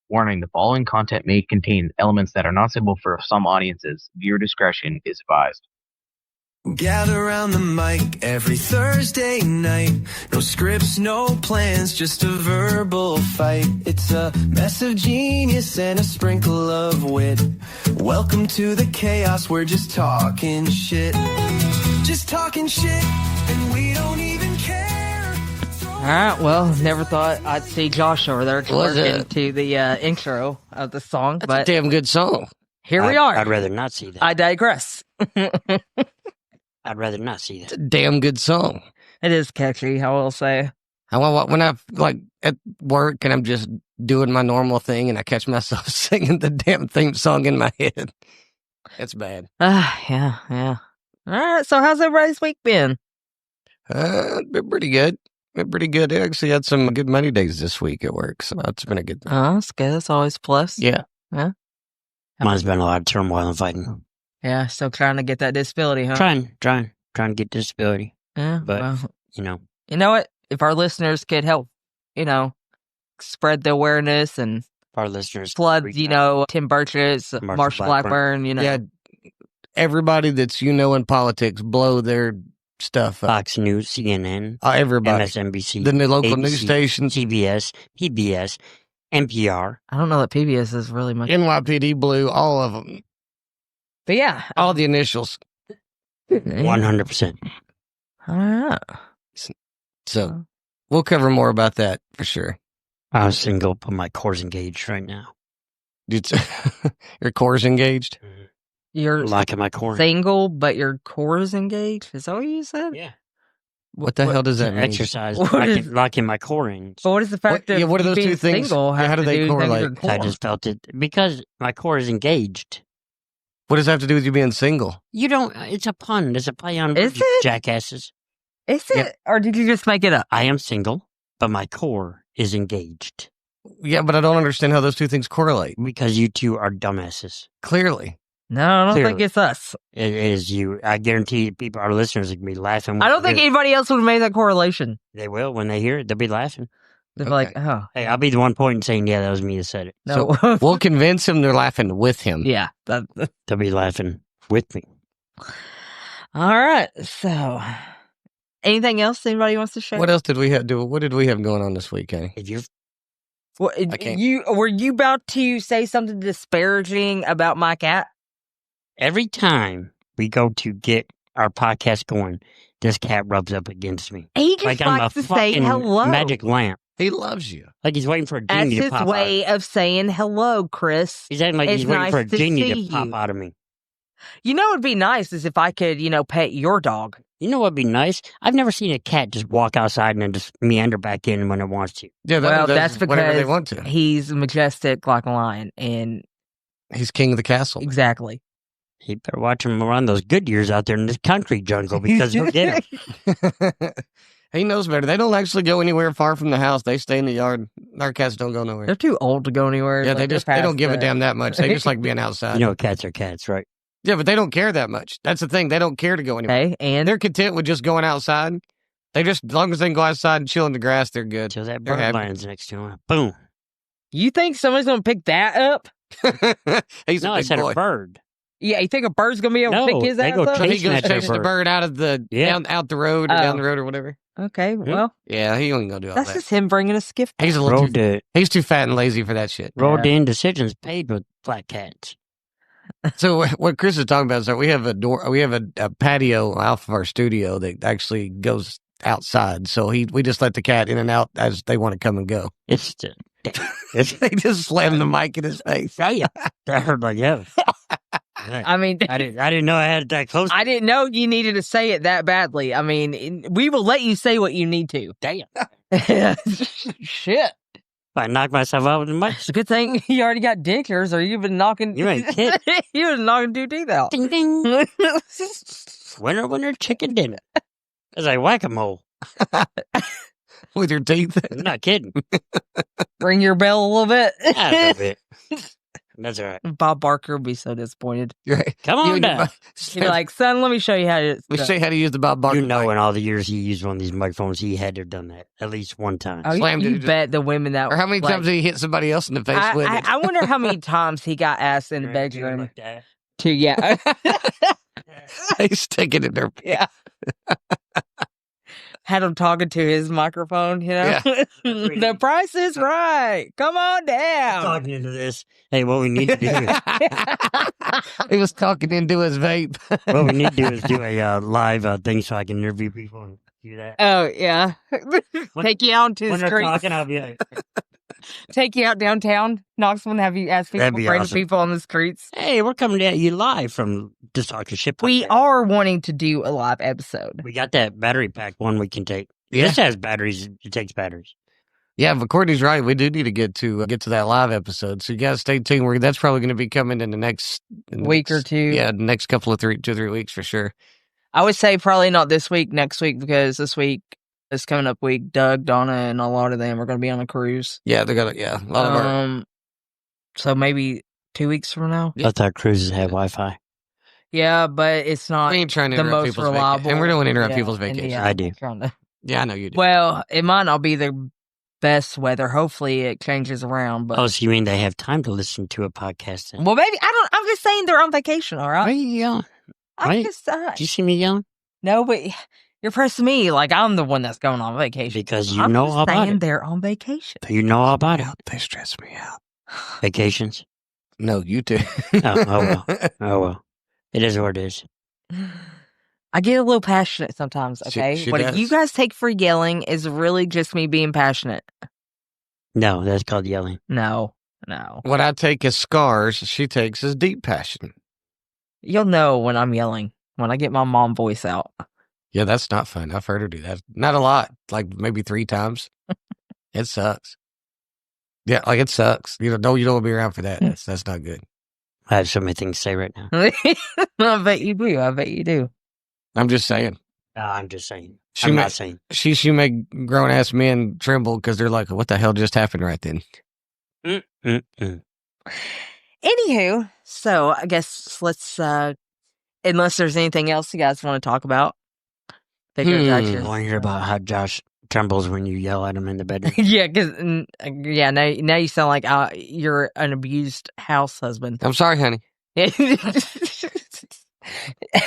Warning, the following content may contain elements that are not suitable for some audiences. Viewer discretion is advised. Gather around the mic every Thursday night. No scripts, no plans, just a verbal fight. It's a mess of genius and a sprinkle of wit. Welcome to the chaos, we're just talking shit. Just talking shit, and we don't even care. Alright, well, never thought I'd see Josh over there twerking to the intro of the song, That's but a damn good song. here we are. I'd rather not see that. I digress. I'd rather not see that. It's a damn good song. It is catchy, I will say. When I'm like at work and I'm just doing my normal thing and I catch myself singing the damn theme song in my head, it's bad. Yeah. Alright, so how's everybody's week been? Been pretty good. I actually had some good money days this week at work, so it's been a good thing. Oh, that's good. That's always a plus. Yeah. Mine's been a lot of turmoil and fighting. Yeah, still trying to get that disability, huh? Trying to get disability. Yeah, But, well, you know. you know what? If our listeners could help, spread the awareness and Our listeners. flood, reach out. Tim Birches, Marshall Blackburn, Yeah, everybody that's, in politics, blow their stuff up. Fox News, CNN, Everybody. MSNBC, The local ABC, news stations. CBS, PBS, NPR. I don't know that PBS is really much. NYPD blew all of them. But yeah. All the initials. 100%. All right. So we'll cover more about that for sure. I'm single, but my core's engaged right now. Your core's engaged? You're Locking my core. single, but your core is engaged? Is that what you said? Yeah. What the hell does that mean? Exercise. What is- Locking my core in. But what is the fact of what are those being two things? single have How do to they do with correlate? your core? I just felt it because my core is engaged. What does that have to do with you being single? You don't. It's a pun. It's a play on Is words, it? jackasses. Is it? Yeah. Or did you just make it up? I am single, but my core is engaged Yeah, but I don't understand how those two things correlate. because you two are dumbasses. Clearly. No, I don't think Clearly. it's us. It is you. I guarantee people, our listeners, are gonna be laughing. I don't think anybody else would have made that correlation. They will when they hear it. They'll be laughing. They're Okay. like, oh. Hey, I'll be the one pointing saying, "Yeah, that was me that said it." No. We'll convince him they're laughing with him. yeah. They'll be laughing with me. All right. So, anything else anybody wants to share? What else did we have? What did we have going on this week, Kenny? If you, What, I can't- were you about to say something disparaging about my cat? every time we go to get our podcast going, this cat rubs up against me He just like I'm a likes to say fucking hello. magic lamp. He loves you. Like he's waiting for a That's genie to his pop way out. of saying hello, Chris. He's acting like It's he's waiting for a nice to genie see to pop you. out of me. You know, it'd be nice is if I could, pet your dog. You know what'd be nice? I've never seen a cat just walk outside and then just meander back in when it wants to. Yeah, Well, does that's whatever they because want to. He's majestic like a lion, and He's king of the castle. exactly. He better watch him around those good years out there in this country jungle because he'll get him. He knows better. They don't actually go anywhere far from the house. They stay in the yard. Our cats don't go nowhere. They're too old to go anywhere. Yeah, Like, they they're don't past give a the- damn that much. They just like being outside. You know cats are cats, right? Yeah, but they don't care that much. That's the thing. They don't care to go anywhere. Okay, and They're content with just going outside. They just, as long as they can go outside and chill in the grass, they're good. Till that They're bird happy. lands next to him. Boom. you think somebody's gonna pick that up? He's No, a I big said boy. a bird. Yeah, you think a bird's gonna be able No, to pick his they ass go up? So he chasing goes that chasing the bird. bird out of the Yeah. out the road or down Oh. the road or whatever. Okay, well, Yeah, he ain't gonna do all that's that. just him bringing a skiff. He's a little Road too, to he's too fat and lazy for that shit. road in decisions paid with black cats. So what Chris is talking about is that we have a patio off of our studio that actually goes outside. So we just let the cat in and out as they want to come and go. It's just, it's They just slam the mic in his face. that hurt like hell. I mean, I didn't know I had it that close. I didn't know you needed to say it that badly. I mean, we will let you say what you need to. Damn. Shit. I knocked myself out with the mic. It's a good thing you already got dentures, or you've been knocking. You ain't kidding. You was knocking 2 teeth out. Ding ding. Winner, chicken dinner. It's like whack-a-mole. With your teeth. I'm not kidding. Ring your bell a little bit. A little bit. That's all right. Bob Barker would be so disappointed. Right. Come You on and your down. He'd be like, son, let me show you how to... we say how to use the Bob Barker. You know, mic. in all the years he used one of these microphones, he had to have done that at least one time. Oh, Slammed you it. bet the women that... Or how many like, times did he hit somebody else in the face with it? I wonder how many times he got asked in the bedroom Like that. to... Yeah. He's taking it there. Yeah. Had him talking to his microphone, you know? The price is right. Come on down. Talking into this. Hey, what we need to do, He was talking into his vape. what we need to do is do a live thing so I can interview people and do that. Oh, yeah. Take you out to When the they're streets. talking, I'll be like, Take you out downtown, Knoxville, and have you ask people, That'd be random awesome. people on the streets. hey, we're coming at you live from Just Talking Shit. We Podcast. are wanting to do a live episode. We got that battery pack one we can take. Yeah. This has batteries. It takes batteries. Yeah, but Courtney's right. We do need to get to that live episode. So you guys stay tuned. That's probably going to be coming in the next Week or two. Yeah, the next couple of 2 or 3 weeks for sure. I would say probably not this week, next week, because this week, this coming up week, Doug, Donna, and a lot of them are going to be on a cruise. Yeah, they're gonna. Yeah, a lot of our. So maybe 2 weeks from now. Yeah. I thought cruises had Wi-Fi. Yeah, but it's not We ain't trying to the interrupt most people's reliable. vacation, and we don't want to interrupt Yeah, people's and vacation. yeah, I do. trying to- Yeah, I know you do. Well, it might not be the best weather. Hopefully, it changes around. But Oh, so you mean they have time to listen to a podcast? Then? well, maybe I don't. I'm just saying they're on vacation. All Why right. are you yelling? I'm why- just Did you see me yelling? no, but you're pressing me like I'm the one that's going on vacation. Because you I'm know just all about saying it. they're on vacation. You know all about it. They stress me out. Vacations. No, you too. Oh well. It is what it is. I get a little passionate sometimes. She- Okay, she what does. you guys take for yelling is really just me being passionate. No, that's called yelling. No. What I take as scars, she takes as deep passion. You'll know when I'm yelling when I get my mom voice out. Yeah, that's not fun. I've heard her do that. Not a lot, like maybe 3 times. It sucks. Yeah, like it sucks. You don't want to be around for that. That's not good. I have so many things to say right now. I bet you do. I bet you do. I'm just saying. I'm just saying. She I'm may- not saying. She make grown ass men tremble because they're like, "What the hell just happened right then?" Mm-mm. Anywho, so I guess let's unless there's anything else you guys want to talk about. Figure it out I your- want to hear about how Josh trembles when you yell at him in the bedroom. Yeah, because now you sound like you're an abused house husband. I'm sorry, honey.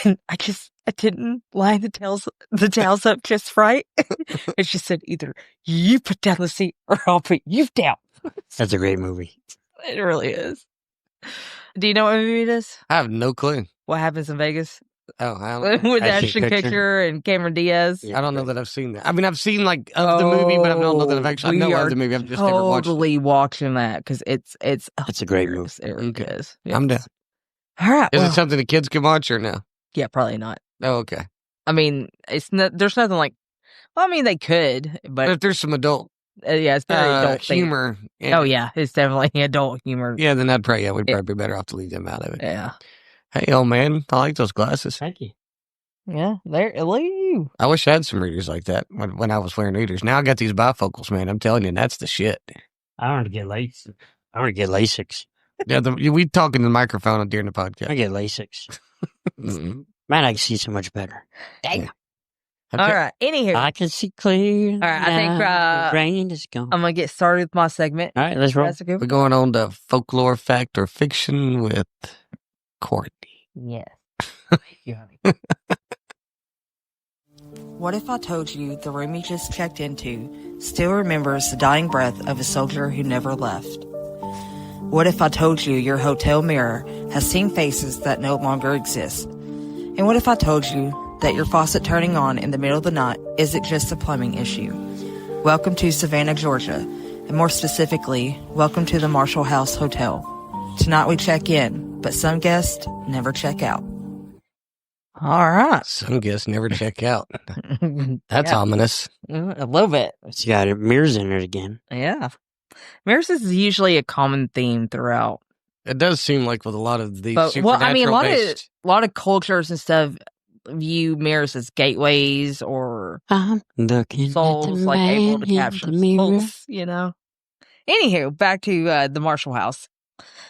And I didn't line the towels up just right. And she said, either you put down the seat or I'll put you down. That's a great movie. It really is. Do you know what movie it is? I have no clue. What Happens in Vegas? Oh, I With Ashton Ashton Kutcher. Kutcher and Cameron Diaz. Yeah. don't know that I've seen that. I mean, I've seen like of the movie, but I don't know that I've actually. I We know are of the movie. I've just never watched it. Totally watching that because it's It's a great hilarious. movie. It really Okay. is. I'm Yes. down. All right. Is well, it something the kids can watch or no? yeah, probably not. Oh, okay. I mean, it's not. There's nothing like. Well, I mean, they could, But but if there's some adult yeah, it's very adult themed. humor, Oh yeah, it's definitely adult humor. yeah, then we'd probably be better off to leave them out of it. Yeah. Hey, old man, I like those glasses. Thank you. Yeah, there, look at you. I wish I had some readers like that when I was wearing readers. Now I got these bifocals, man. I'm telling you, that's the shit. I want to get LASIK. I want to get LASIK. Yeah, we talking to the microphone during the I podcast. get LASIK. Mhm. Man, I can see so much better. Dang. Okay. All right. Anywho, I can see clear. All right, I think, now. The rain is gone. I'm gonna get started with my segment. All right, let's roll. That's good. We're going on to folklore, fact, or fiction with Courtney. Yes. Thank you, honey. What if I told you the room you just checked into still remembers the dying breath of a soldier who never left? What if I told you your hotel mirror has seen faces that no longer exist? And what if I told you that your faucet turning on in the middle of the night isn't just a plumbing issue? Welcome to Savannah, Georgia, and more specifically, welcome to the Marshall House Hotel. Tonight we check in, but some guests never check out. All right. Some guests never check out. That's ominous. A little bit. It's got mirrors in it again. Yeah. Mirrors is usually a common theme throughout. It does seem like with a lot of these But, well, I mean, a supernatural-based- lot of cultures and stuff view mirrors as gateways or I'm looking souls, at the like man able to in capture the mirror. souls, you know? Anywho, back to the Marshall House.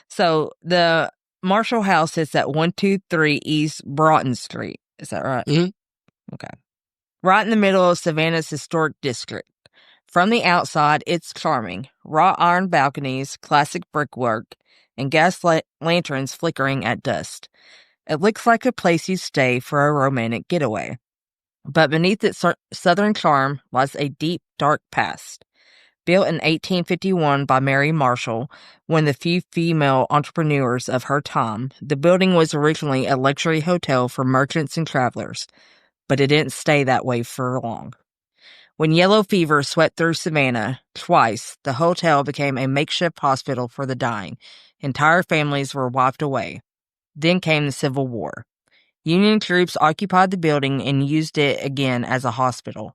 So the Marshall House sits at 123 East Broughton Street. Is that right? Mhm. Okay. Right in the middle of Savannah's historic district. From the outside, it's charming. Wrought iron balconies, classic brickwork, and gas lanterns flickering at dusk. It looks like a place you'd stay for a romantic getaway. But beneath its southern charm lies a deep, dark past. Built in 1851 by Mary Marshall, one of the few female entrepreneurs of her time, the building was originally a luxury hotel for merchants and travelers, but it didn't stay that way for long. When yellow fever swept through Savannah twice, the hotel became a makeshift hospital for the dying. Entire families were wiped away. Then came the Civil War. Union troops occupied the building and used it again as a hospital.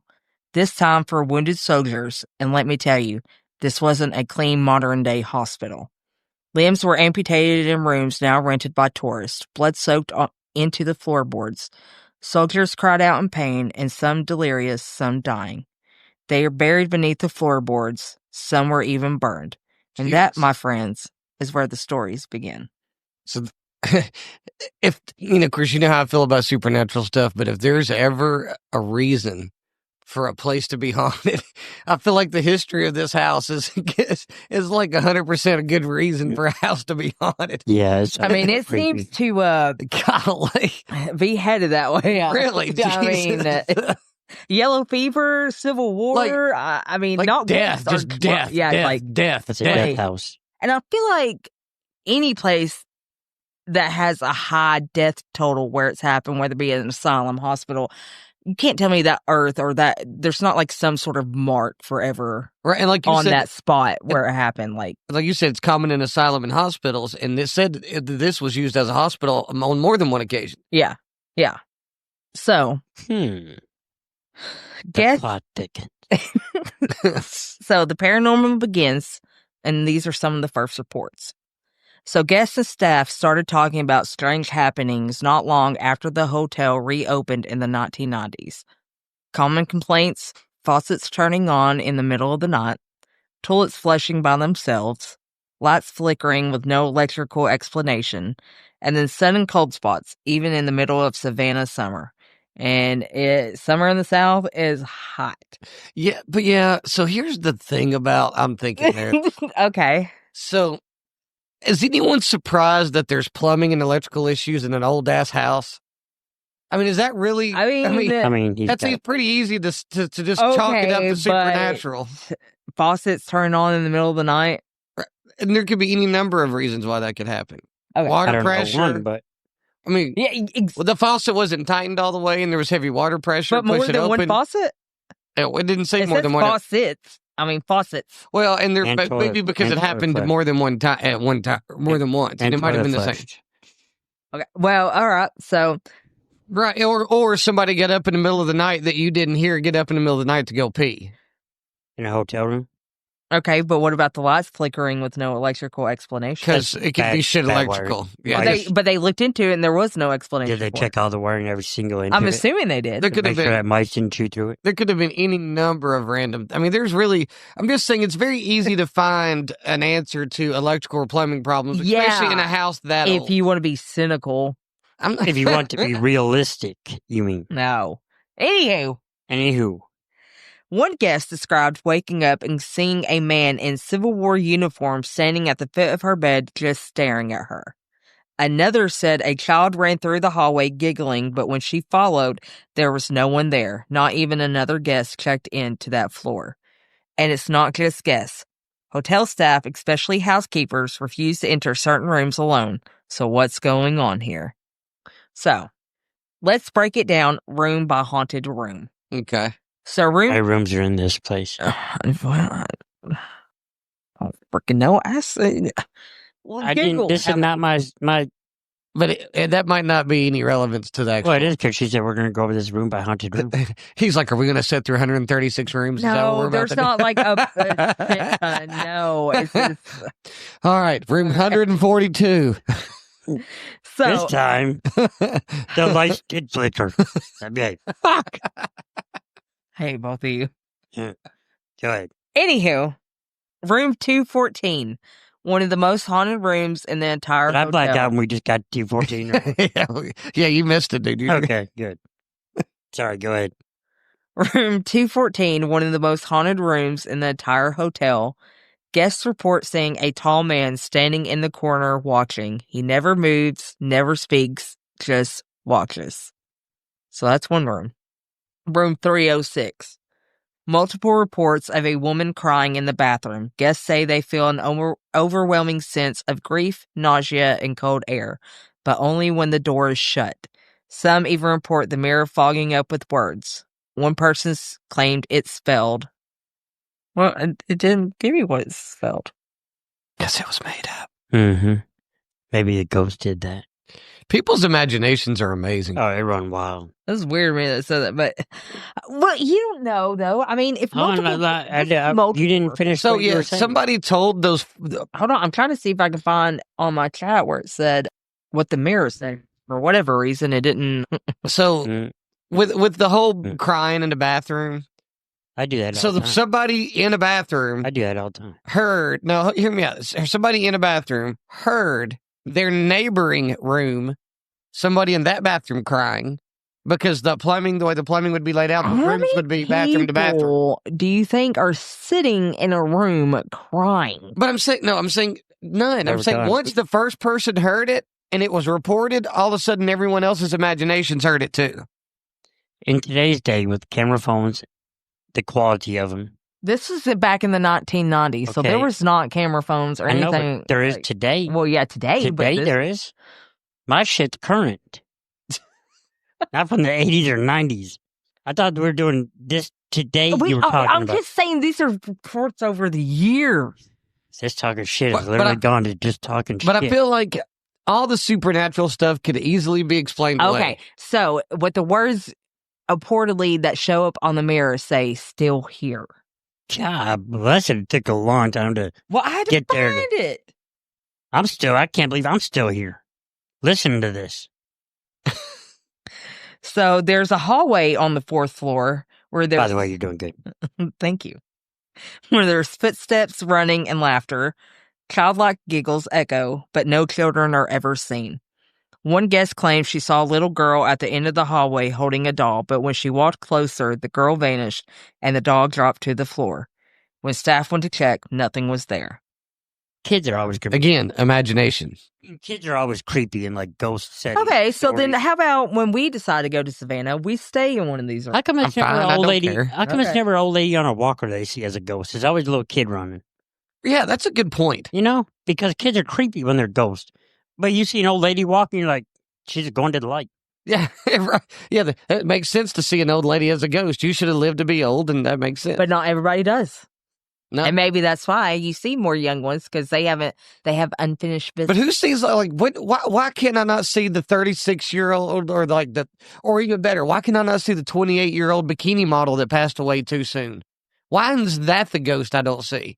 This time for wounded soldiers, and let me tell you, this wasn't a clean modern-day hospital. Limbs were amputated in rooms now rented by tourists, blood soaked into the floorboards. Soldiers cried out in pain, and some delirious, some dying. They are buried beneath the floorboards. Some were even burned. And that, my friends, is where the stories begin. So, if, Chris, you know how I feel about supernatural stuff, but if there's ever a reason for a place to be haunted, I feel like the history of this house is like 100% a good reason for a house to be haunted. Yeah, it seems to Golly. be headed that way. Really? Yellow fever, Civil War. Not death, just death. Yeah, death. It's a death house. And I feel like any place that has a high death total where it's happened, whether it be an asylum, hospital, you can't tell me that Earth or that there's not like some sort of mark forever, right? And like you on said, that spot where it happened, like you said, it's common in asylum and hospitals, and it said this was used as a hospital on more than one occasion. Yeah. So, guess. Plot thickens. So the paranormal begins, and these are some of the first reports. So guests and staff started talking about strange happenings not long after the hotel reopened in the 1990s. Common complaints: faucets turning on in the middle of the night, toilets flushing by themselves, lights flickering with no electrical explanation, and then sudden cold spots, even in the middle of Savannah summer. And summer in the South is hot. Yeah, but so here's the thing I'm thinking there. Okay. So, is anyone surprised that there's plumbing and electrical issues in an old-ass house? Is that really... that's pretty easy to just chalk it up to supernatural. Faucets turn on in the middle of the night. And there could be any number of reasons why that could happen. Okay. Water pressure. But the faucet wasn't tightened all the way, and there was heavy water pressure. But more than one faucet? It didn't say more than one. Faucets. Faucets. Well, and maybe because it happened more than one time at one time, more than once, and it might have been the same. Okay. Well, all right. So, right, or somebody got up in the middle of the night that you didn't hear get up in the middle of the night to go pee in a hotel room. Okay, but what about the lights flickering with no electrical explanation? Because it could be shit electrical. Yeah, but they looked into it and there was no explanation. Did they check all the wiring, every single end? I'm assuming they did. There could have been that mice didn't chew through it. There could have been any number of random. There's really. I'm just saying it's very easy to find an answer to electrical or plumbing problems, especially in a house that old. If you want to be cynical, if you want to be realistic, you mean? No. Anywho. One guest described waking up and seeing a man in Civil War uniform standing at the foot of her bed just staring at her. Another said a child ran through the hallway giggling, but when she followed, there was no one there. Not even another guest checked in to that floor. And it's not just guests. Hotel staff, especially housekeepers, refuse to enter certain rooms alone. So what's going on here? So, let's break it down room by haunted room. Okay. So my rooms are in this place. I don't freaking know. I didn't. This is not my. But that might not be any relevance to that. Well, it is because she said we're going to go over this room by haunted room. He's like, "Are we going to sit through 136 rooms?" No, is that what we're there's about not like a no. It's just... All right, room 142. So this time, the lights did flicker. Okay. Fuck. Hey, both of you. Yeah. Go ahead. Anywho, room 214 one of the most haunted rooms in the entire Did I hotel. black out when we just got 214? Yeah, you missed it, dude. Okay, good. Sorry, go ahead. Room 214, one of the most haunted rooms in the entire hotel. Guests report seeing a tall man standing in the corner watching. He never moves, never speaks, just watches. So that's one room. Room 306. Multiple reports of a woman crying in the bathroom. Guests say they feel an overwhelming sense of grief, nausea, and cold air, but only when the door is shut. Some even report the mirror fogging up with words. One person claimed it spelled. Well, it didn't give me what it spelled. Guess it was made up. Mm-hmm. Maybe the ghost did that. People's imaginations are amazing. Oh, they run wild. This is weird, man, that said that, but well, you don't know though. I mean, if multiple, you didn't finish. So what you yeah, were saying. somebody told those. Hold on, I'm trying to see if I can find on my chat where it said what the mirror said. For whatever reason, it didn't. So with the whole crying in the bathroom, I do that. So all the time. somebody in a bathroom, I do that all the time. Heard. No, hear me out. Somebody in a bathroom heard their neighboring room, somebody in that bathroom crying. Because the way the plumbing would be laid out, the rooms would be bathroom to bathroom. Do you think are sitting in a room crying? But I'm saying none. I'm saying once the first person heard it and it was reported, all of a sudden everyone else's imaginations heard it too. In today's day, with camera phones, the quality of them. This was back in the 1990s, so there was not camera phones or anything. I know, but there is today. Well, yeah, today. Today there is. My shit's current. Not from the 80s or 90s. I thought we were doing this today. You were talking about. I'm just saying these are reports over the years. This talking shit has literally gone to just talking shit. But I feel like all the supernatural stuff could easily be explained away. Okay, so what the words reportedly that show up on the mirror say, "Still here." God bless it. It took a long time to I had to get find there. it. I can't believe I'm still here. Listen to this. So there's a hallway on the 4th floor where there's... By the way, you're doing good. Thank you. Where there's footsteps, running, and laughter. Childlike giggles echo, but no children are ever seen. One guest claims she saw a little girl at the end of the hallway holding a doll, but when she walked closer, the girl vanished and the doll dropped to the floor. When staff went to check, nothing was there. Kids are always creepy. Again, imagination. Kids are always creepy in like ghost settings. Okay, so then how about when we decide to go to Savannah, we stay in one of these rooms? How come it's never an old lady? Care. How come it's never an old lady on a walker they see as a ghost? There's always a little kid running. Yeah, that's a good point. You know, because kids are creepy when they're ghosts. But you see an old lady walking, you're like, she's going to the light. Yeah, yeah, it makes sense to see an old lady as a ghost. You should have lived to be old, and that makes sense. But not everybody does. No. And maybe that's why you see more young ones because they have unfinished business. But who sees why can I not see the 36-year-old or even better, why can I not see the 28-year-old bikini model that passed away too soon? Why is that the ghost I don't see?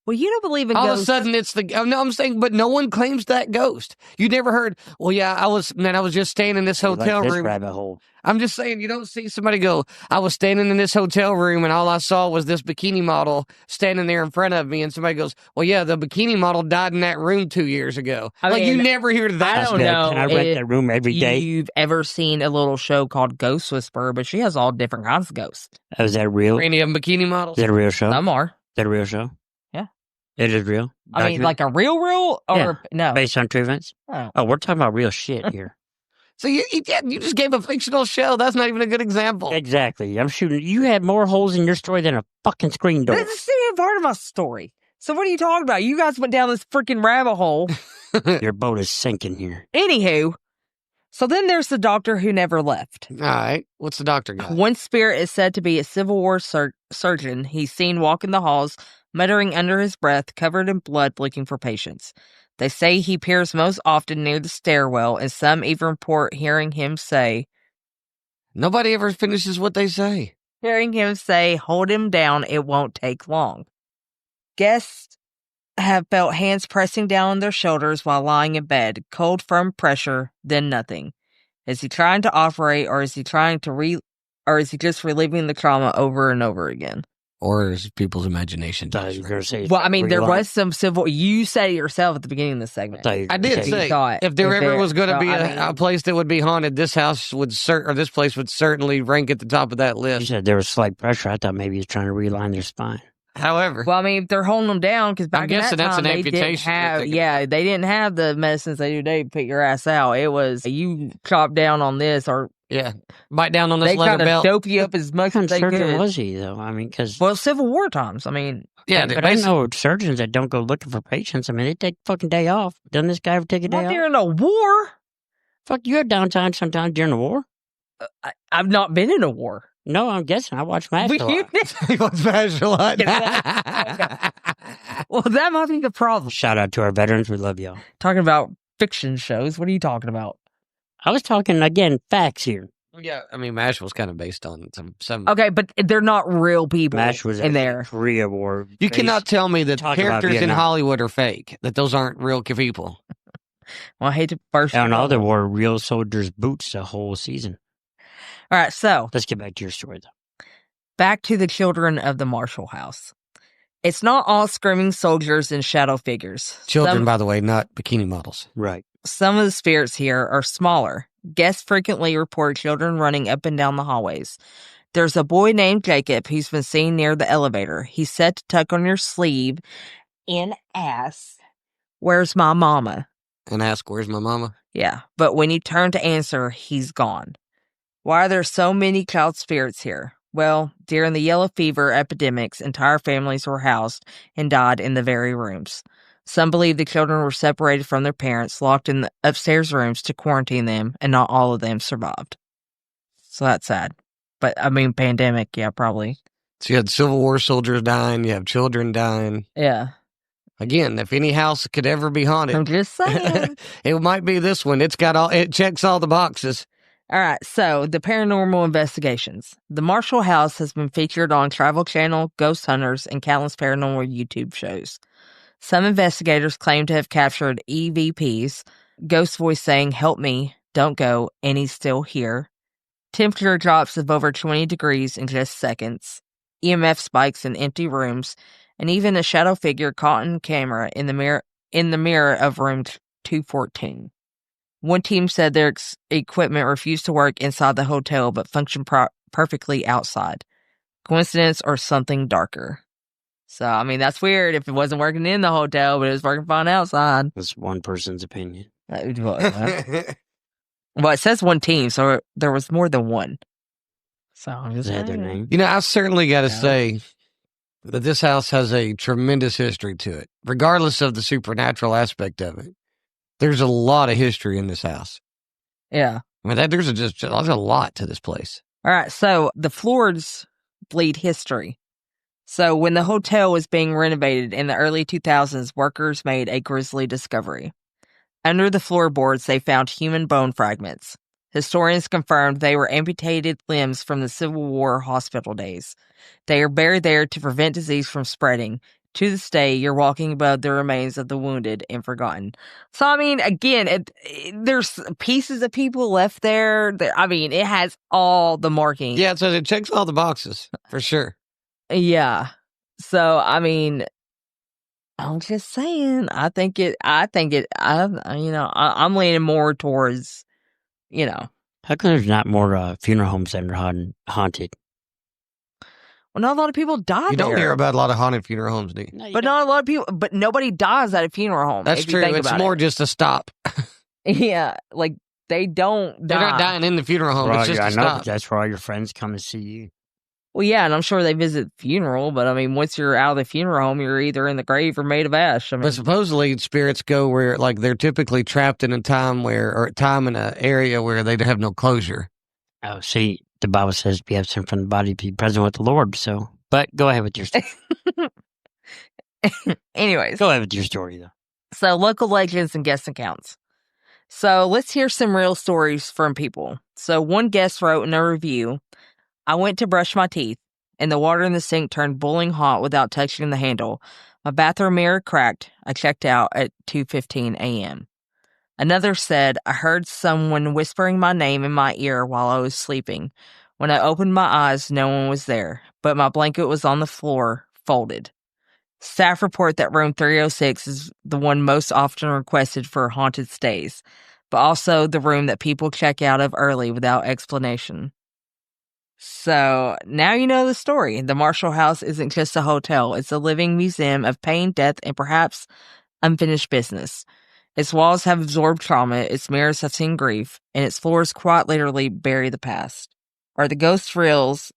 Well, you don't believe in ghosts. All of a sudden it's no, I'm saying, but no one claims that ghost. You never heard, well, yeah, I was just staying in this hotel room. Rabbit hole. I'm just saying, you don't see somebody go, I was standing in this hotel room and all I saw was this bikini model standing there in front of me. And somebody goes, well, yeah, the bikini model died in that room 2 years ago. You never hear that. I don't know. Can I rent that room every day? You've ever seen a little show called Ghost Whisperer, but she has all different kinds of ghosts. Oh, is that real? Any of them bikini models? Is that a real show? Some are. Is that a real show? Yeah. It is real? I mean, like a real or no? Based on true events? Oh, we're talking about real shit here. So you just gave a fictional show. That's not even a good example. Exactly. I'm shooting. You had more holes in your story than a fucking screen door. This is even part of my story. So what are you talking about? You guys went down this freaking rabbit hole. Your boat is sinking here. Anywho, so then there's the doctor who never left. All right. What's the doctor got? One spirit is said to be a Civil War surgeon. He's seen walking the halls, muttering under his breath, covered in blood, looking for patients. They say he appears most often near the stairwell, and some even report hearing him say... Nobody ever finishes what they say. Hearing him say, hold him down, it won't take long. Guests have felt hands pressing down on their shoulders while lying in bed, cold, firm pressure, then nothing. Is he trying to operate, or is he trying to or is he just reliving the trauma over and over again? Or is people's imagination? I thought you were going to say Well, I mean, there real was some civil. You said it yourself at the beginning of the segment. I did say if there ever was going to be a place that would be haunted, this house would or this place would certainly rank at the top of that You list. said there was slight pressure. I thought maybe he was trying to realign their spine. However, well, I mean, if they're holding them down because back I'm in that guessing that's time an they didn't amputation. have, they didn't have the medicines they do today to put your ass out. It was you chop down on this or bite down on this they leather kind of belt. dope you up as much What as kind they of surgeon could. was he, though? I mean, because Well, Civil War times. I mean, Yeah, but I know surgeons that don't go looking for patients. I mean, they take a fucking day off. Doesn't this guy ever take a day not off? during the war. Fuck, you have downtime sometimes during the war. I've not been in a war. No, I'm guessing. I watch MASH a lot. He wants MASH a lot. Well, that might be the problem. Shout out to our veterans. We love y'all. Talking about fiction shows. What are you talking about? I was talking, again, facts here. Yeah, I mean, MASH was kind of based on some. Okay, but they're not real people MASH was in there. Korea War. You cannot tell me that Talk about characters in Vietnam. Hollywood are fake. That those aren't real people. Well, I hate to burst. And all they wore real soldiers' boots the whole season. All right, so Let's get back to your story, though. back to the children of the Marshall House. It's not all screaming soldiers and shadow figures. Children, by the way, not bikini models. Right. Some of the spirits here are smaller. Guests frequently report children running up and down the hallways. There's a boy named Jacob who's been seen near the elevator. He's said to tuck on your sleeve and ask, "Where's my mama?" And ask, where's my mama? Yeah, but when you turn to answer, he's gone. Why are there so many child spirits here? Well, during the yellow fever epidemics, entire families were housed and died in the very rooms. Some believe the children were separated from their parents, locked in the upstairs rooms to quarantine them, and not all of them survived. So that's sad. But, I mean, pandemic, yeah, probably. So you had Civil War soldiers dying. You have children dying. Yeah. Again, if any house could ever be haunted, I'm just saying. it might be this one. It checks all the boxes. All right, so the paranormal investigations. The Marshall House has been featured on Travel Channel, Ghost Hunters, and countless paranormal YouTube shows. Some investigators claim to have captured EVPs, ghost voice saying, "Help me, don't go," and he's still here. Temperature drops of over 20 degrees in just seconds. EMF spikes in empty rooms, and even a shadow figure caught on camera in the mirror of room 214. One team said their equipment refused to work inside the hotel but functioned perfectly outside. Coincidence or something darker? So, I mean, that's weird if it wasn't working in the hotel, but it was working fine outside. That's one person's opinion. Well, it says one team, so there was more than one. So, I'm just Is that their saying. name? You know, I certainly got to say that this house has a tremendous history to it, regardless of the supernatural aspect of it. There's a lot of history in this house. Yeah. I mean, there's a lot to this place. All right, so the floors bleed history. So when the hotel was being renovated in the early 2000s, workers made a grisly discovery. Under the floorboards, they found human bone fragments. Historians confirmed they were amputated limbs from the Civil War hospital days. They are buried there to prevent disease from spreading. To this day, you're walking above the remains of the wounded and forgotten. So, I mean, again, there's pieces of people left there. I mean, it has all the markings. Yeah, so it checks all the boxes, for sure. Yeah. So, I mean, I'm just saying, I'm leaning more towards, How come there's not more funeral homes that are haunted? well, not a lot of people die You there. don't hear about a lot of haunted funeral homes, do you? No, you But don't. not a lot of people, but nobody dies at a funeral home. That's if you true. think It's about more just a stop. it. Yeah, like, they don't die. They're not dying in the funeral home. Well, It's just I a know, but stop. that's where all your friends come and see you. Well, yeah, and I'm sure they visit the funeral, but I mean, once you're out of the funeral home, you're either in the grave or made of ash. I mean, But supposedly spirits go where, like, they're typically trapped in a time in an area where they have no closure. Oh, see, the Bible says be absent from the body, be present with the Lord. So, but go ahead with your story. anyways, Go ahead with your story, though. so local legends and guest accounts. So let's hear some real stories from people. So one guest wrote in a review, "I went to brush my teeth, and the water in the sink turned boiling hot without touching the handle. My bathroom mirror cracked. I checked out at 2:15 a.m. Another said, "I heard someone whispering my name in my ear while I was sleeping. When I opened my eyes, no one was there, but my blanket was on the floor, folded. Staff report that room 306 is the one most often requested for haunted stays, but also the room that people check out of early without explanation. So, now you know the story. The Marshall House isn't just a hotel. It's a living museum of pain, death, and perhaps unfinished business. Its walls have absorbed trauma, its mirrors have seen grief, and its floors quite literally bury the past. Are the ghosts reals?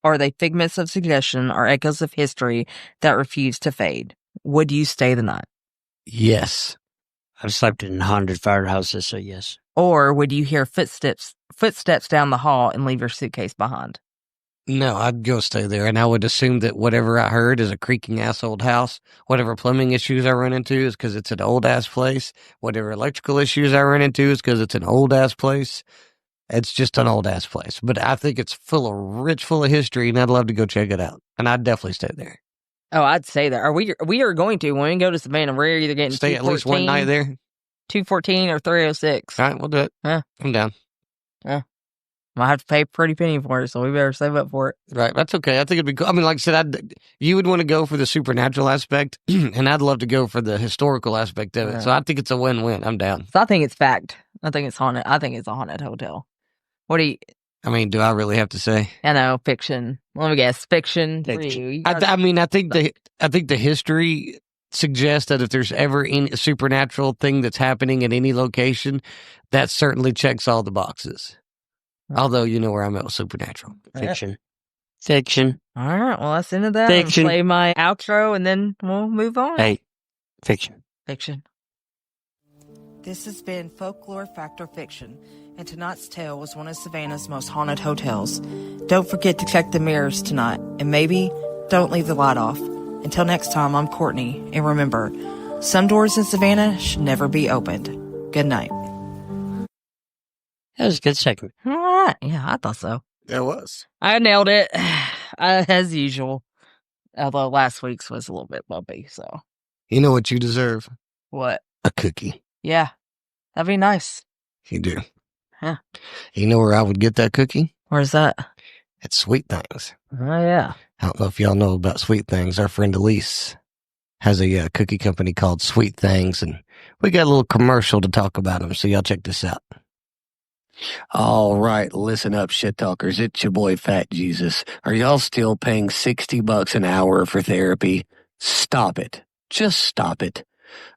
Are they figments of suggestion or echoes of history that refuse to fade? Would you stay the night? Yes. I've slept in haunted firehouses, so yes. Or would you hear footsteps down the hall and leave your suitcase behind? No, I'd go stay there, and I would assume that whatever I heard is a creaking-ass old house. Whatever plumbing issues I run into is because it's an old-ass place. Whatever electrical issues I run into is because it's an old-ass place. It's just an old-ass place. But I think it's rich full of history, and I'd love to go check it out. And I'd definitely stay there. Oh, I'd say that. We are going to, when we go to Savannah, we're either getting Stay at least one night there? 214 or 306. All right, we'll do it. Yeah. I'm down. Yeah. Might have to pay a pretty penny for it, so we better save up for it. Right, that's okay. I think it'd be cool. I mean, like I said, you would want to go for the supernatural aspect, and I'd love to go for the historical aspect of it. Yeah. So I think it's a win-win. I'm down. So I think it's fact. I think it's haunted. I think it's a haunted hotel. What do you... I mean, do I really have to say? I know, fiction. Let me guess, fiction for Fiction. you. I mean, I think the history suggests that if there's ever any supernatural thing that's happening at any location, that certainly checks all the boxes. Although you know where I'm at with supernatural. Fiction. Fiction. All right, well, that's the end of that. Fiction. I'll play my outro, and then we'll move on. Hey, fiction. Fiction. This has been Folklore Fact or Fiction, and tonight's tale was one of Savannah's most haunted hotels. Don't forget to check the mirrors tonight, and maybe don't leave the light off. Until next time, I'm Courtney, and remember, some doors in Savannah should never be opened. Good night. That was a good segment. All right. Yeah, I thought so. There was. I nailed it, as usual. Although last week's was a little bit bumpy, so. You know what you deserve? What? A cookie. Yeah, that'd be nice. You do. Huh. You know where I would get that cookie? Where's that? At Sweet Things. Oh, yeah. I don't know if y'all know about Sweet Things. Our friend Elise has a cookie company called Sweet Things, and we got a little commercial to talk about them, so y'all check this out. All right, listen up, shit talkers. It's your boy Fat Jesus. Are y'all still paying $60 an hour for therapy? Stop it. Just stop it.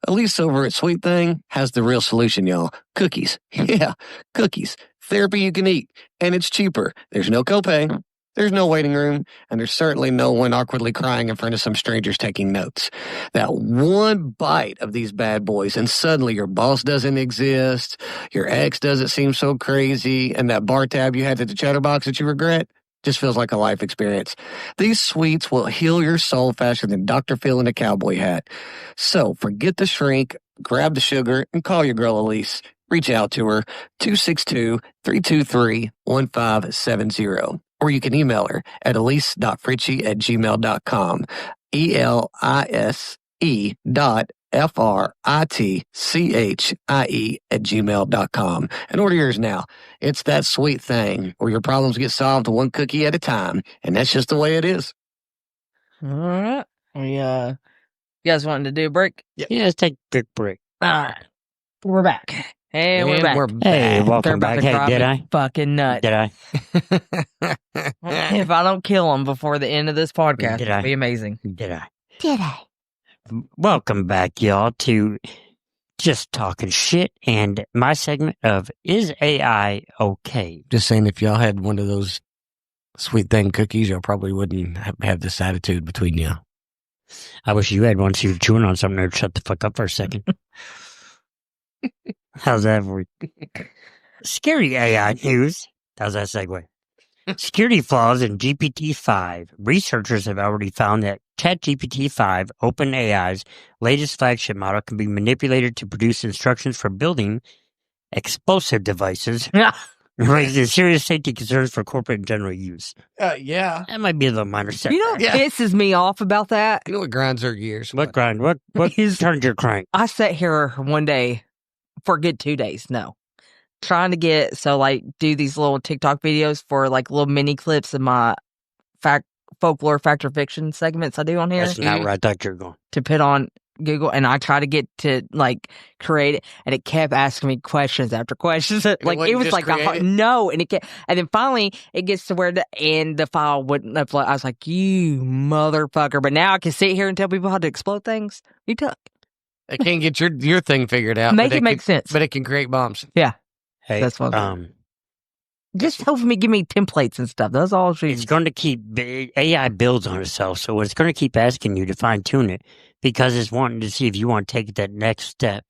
Elise over at Sweet Thing has the real solution, y'all. Cookies. Yeah, cookies. Therapy you can eat, and it's cheaper. There's no copay. There's no waiting room, and there's certainly no one awkwardly crying in front of some strangers taking notes. That one bite of these bad boys, and suddenly your boss doesn't exist, your ex doesn't seem so crazy, and that bar tab you had at the Chatterbox that you regret just feels like a life experience. These sweets will heal your soul faster than Dr. Phil in a cowboy hat. So forget the shrink, grab the sugar, and call your girl Elise. Reach out to her, 262-323-1570. Or you can email her at elise.fritchie@gmail.com. elise.fritchie@gmail.com. And order yours now. It's that Sweet Thing where your problems get solved one cookie at a time. And that's just the way it is. All right. You guys wanting to do a break? Yeah, let's take a quick break. All right. We're back. Hey, we're back. Hey, They're welcome about back. to Hey, drive did me I? fucking nuts. Did I? If I don't kill them before the end of this podcast, Did I? it'll be amazing. Did I? Did I? Welcome back, y'all, to Just Talking Shit and my segment of Is AI Okay? Just saying, if y'all had one of those Sweet Thing cookies, y'all probably wouldn't have this attitude between you. I wish you had one so you were chewing on something or shut the fuck up for a second. How's that for you? Scary AI news. How's that segue? Security flaws in GPT-5. Researchers have already found that ChatGPT-5, OpenAI's latest flagship model, can be manipulated to produce instructions for building explosive devices, raising serious safety concerns for corporate and general use. Yeah. That might be a little minor setback. You know what pisses me off about that? You know what grinds our gears? What grind? What turned your crank? I sat here one day for a good 2 days, trying to do these little TikTok videos for like little mini clips of my folklore, fact or fiction segments I do on here. That's not where I thought you were going. To put on Google, and I try to get to like create it, and it kept asking me questions after questions. Like it was like no, and and then finally it gets to where the file wouldn't upload. I was like, you motherfucker! But now I can sit here and tell people how to explode things. You took. I can't get your thing figured out. Make it make sense, but it can create bombs. Yeah, hey, that's what. Just help me give me templates and stuff. That's all it's going to keep AI builds on itself, so it's going to keep asking you to fine tune it because it's wanting to see if you want to take that next step.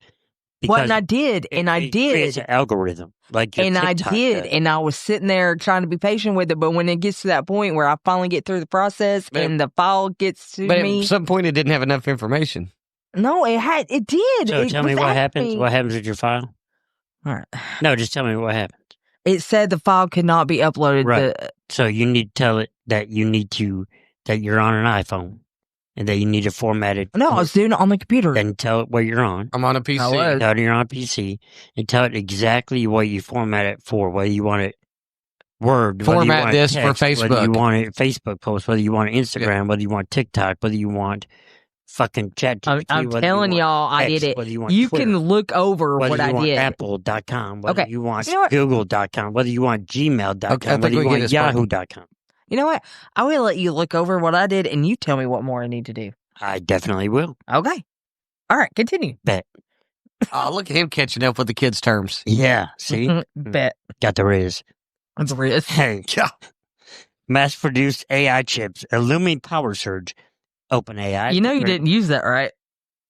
And I did, and I did. It's an algorithm, like your and TikTok I did, does. and I was sitting there trying to be patient with it. But when it gets to that point where I finally get through the process and the file gets to me, at some point it didn't have enough information. No, it did. So tell me what happens. What happens with your file? All right. No, just tell me what happened. It said the file could not be uploaded. Right. So you need to tell it that that you're on an iPhone and that you need to format it. No, I was doing it on the computer. Then tell it what you're on. I'm on a PC. Tell it you're on a PC and tell it exactly what you format it for, whether you want it Word. Format this text, for Facebook. Whether you want a Facebook post, whether you want Instagram, whether you want TikTok, whether you want fucking ChatGPT. I'm telling y'all, I did it. You Twitter, can look over what I did. Apple.com, whether Okay. you want You know what? Google.com, whether you want Gmail.com, Okay, whether you want Yahoo.com. You know what? I will let you look over what I did, and you tell me what more I need to do. I definitely will. Okay. All right, continue. Bet. Oh, look at him catching up with the kids' terms. Yeah, see? Bet. Got the riz. That's a risk. Hey, mass-produced AI chips, a looming power surge. OpenAI. You know you didn't use that, right?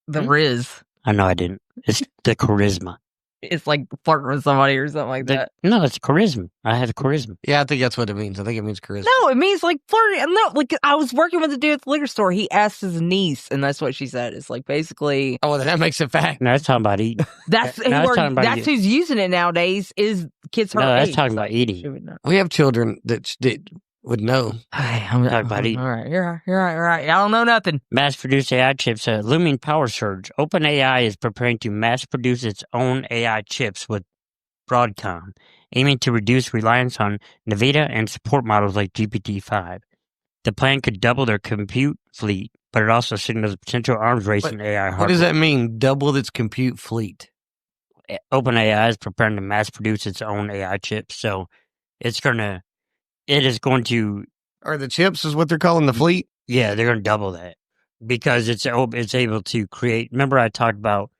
The Riz. I know I didn't. It's the charisma. It's like flirting with somebody or something like that. No, it's charisma. I have charisma. Yeah, I think that's what it means. I think it means charisma. No, it means like flirting. No, like I was working with a dude at the liquor store. He asked his niece, and that's what she said. It's like basically. Oh, well, then that makes it fact. No, that's talking about eating. That's that's who's using it nowadays. Is kids her No, that's age. talking about eating. We have children that would know. I'm talking about eating. All right, you're right. I don't know nothing. Mass-produced AI chips, a looming power surge. OpenAI is preparing to mass-produce its own AI chips with Broadcom, aiming to reduce reliance on NVIDIA and support models like GPT-5. The plan could double their compute fleet, but it also signals a potential arms race in AI hardware. What does that mean, double its compute fleet? OpenAI is preparing to mass-produce its own AI chips, so it is going to... Are the chips is what they're calling the fleet? Yeah, they're going to double that because it's able to create... Remember I talked about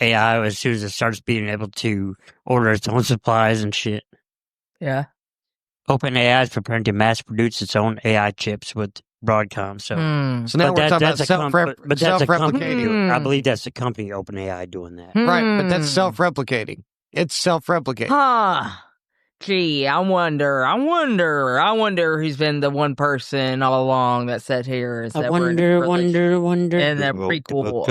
AI as soon as it starts being able to order its own supplies and shit? Yeah. OpenAI is preparing to mass-produce its own AI chips with Broadcom. So now we're talking about self-replicating. I believe that's the company OpenAI doing that. Right, but that's self-replicating. It's self-replicating. Huh. Gee, I wonder who's been the one person all along that sat here and said I wonder. And that prequel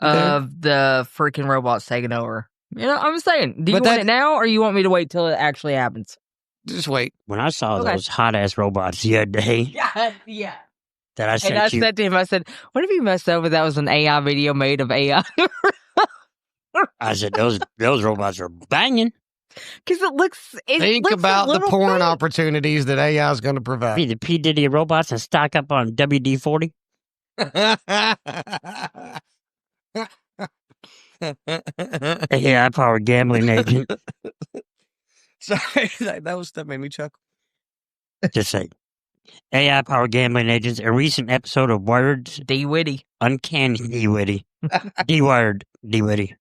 of the freaking robots taking over. You know, I'm saying, do you want it now or you want me to wait till it actually happens? Just wait. When I saw those hot-ass robots the other day, yeah. that I sent you. Said to him, I said, what if you messed over that was an AI video made of AI? I said, those robots are banging. Because Think about the porn opportunities that AI is going to provide. Be the P. Diddy robots and stock up on WD-40. AI-powered gambling agent. Sorry, that made me chuckle. Just say, AI-powered gambling agents. A recent episode of Wired's D-Witty. Uncanny D-Witty. D-Wired D-Witty.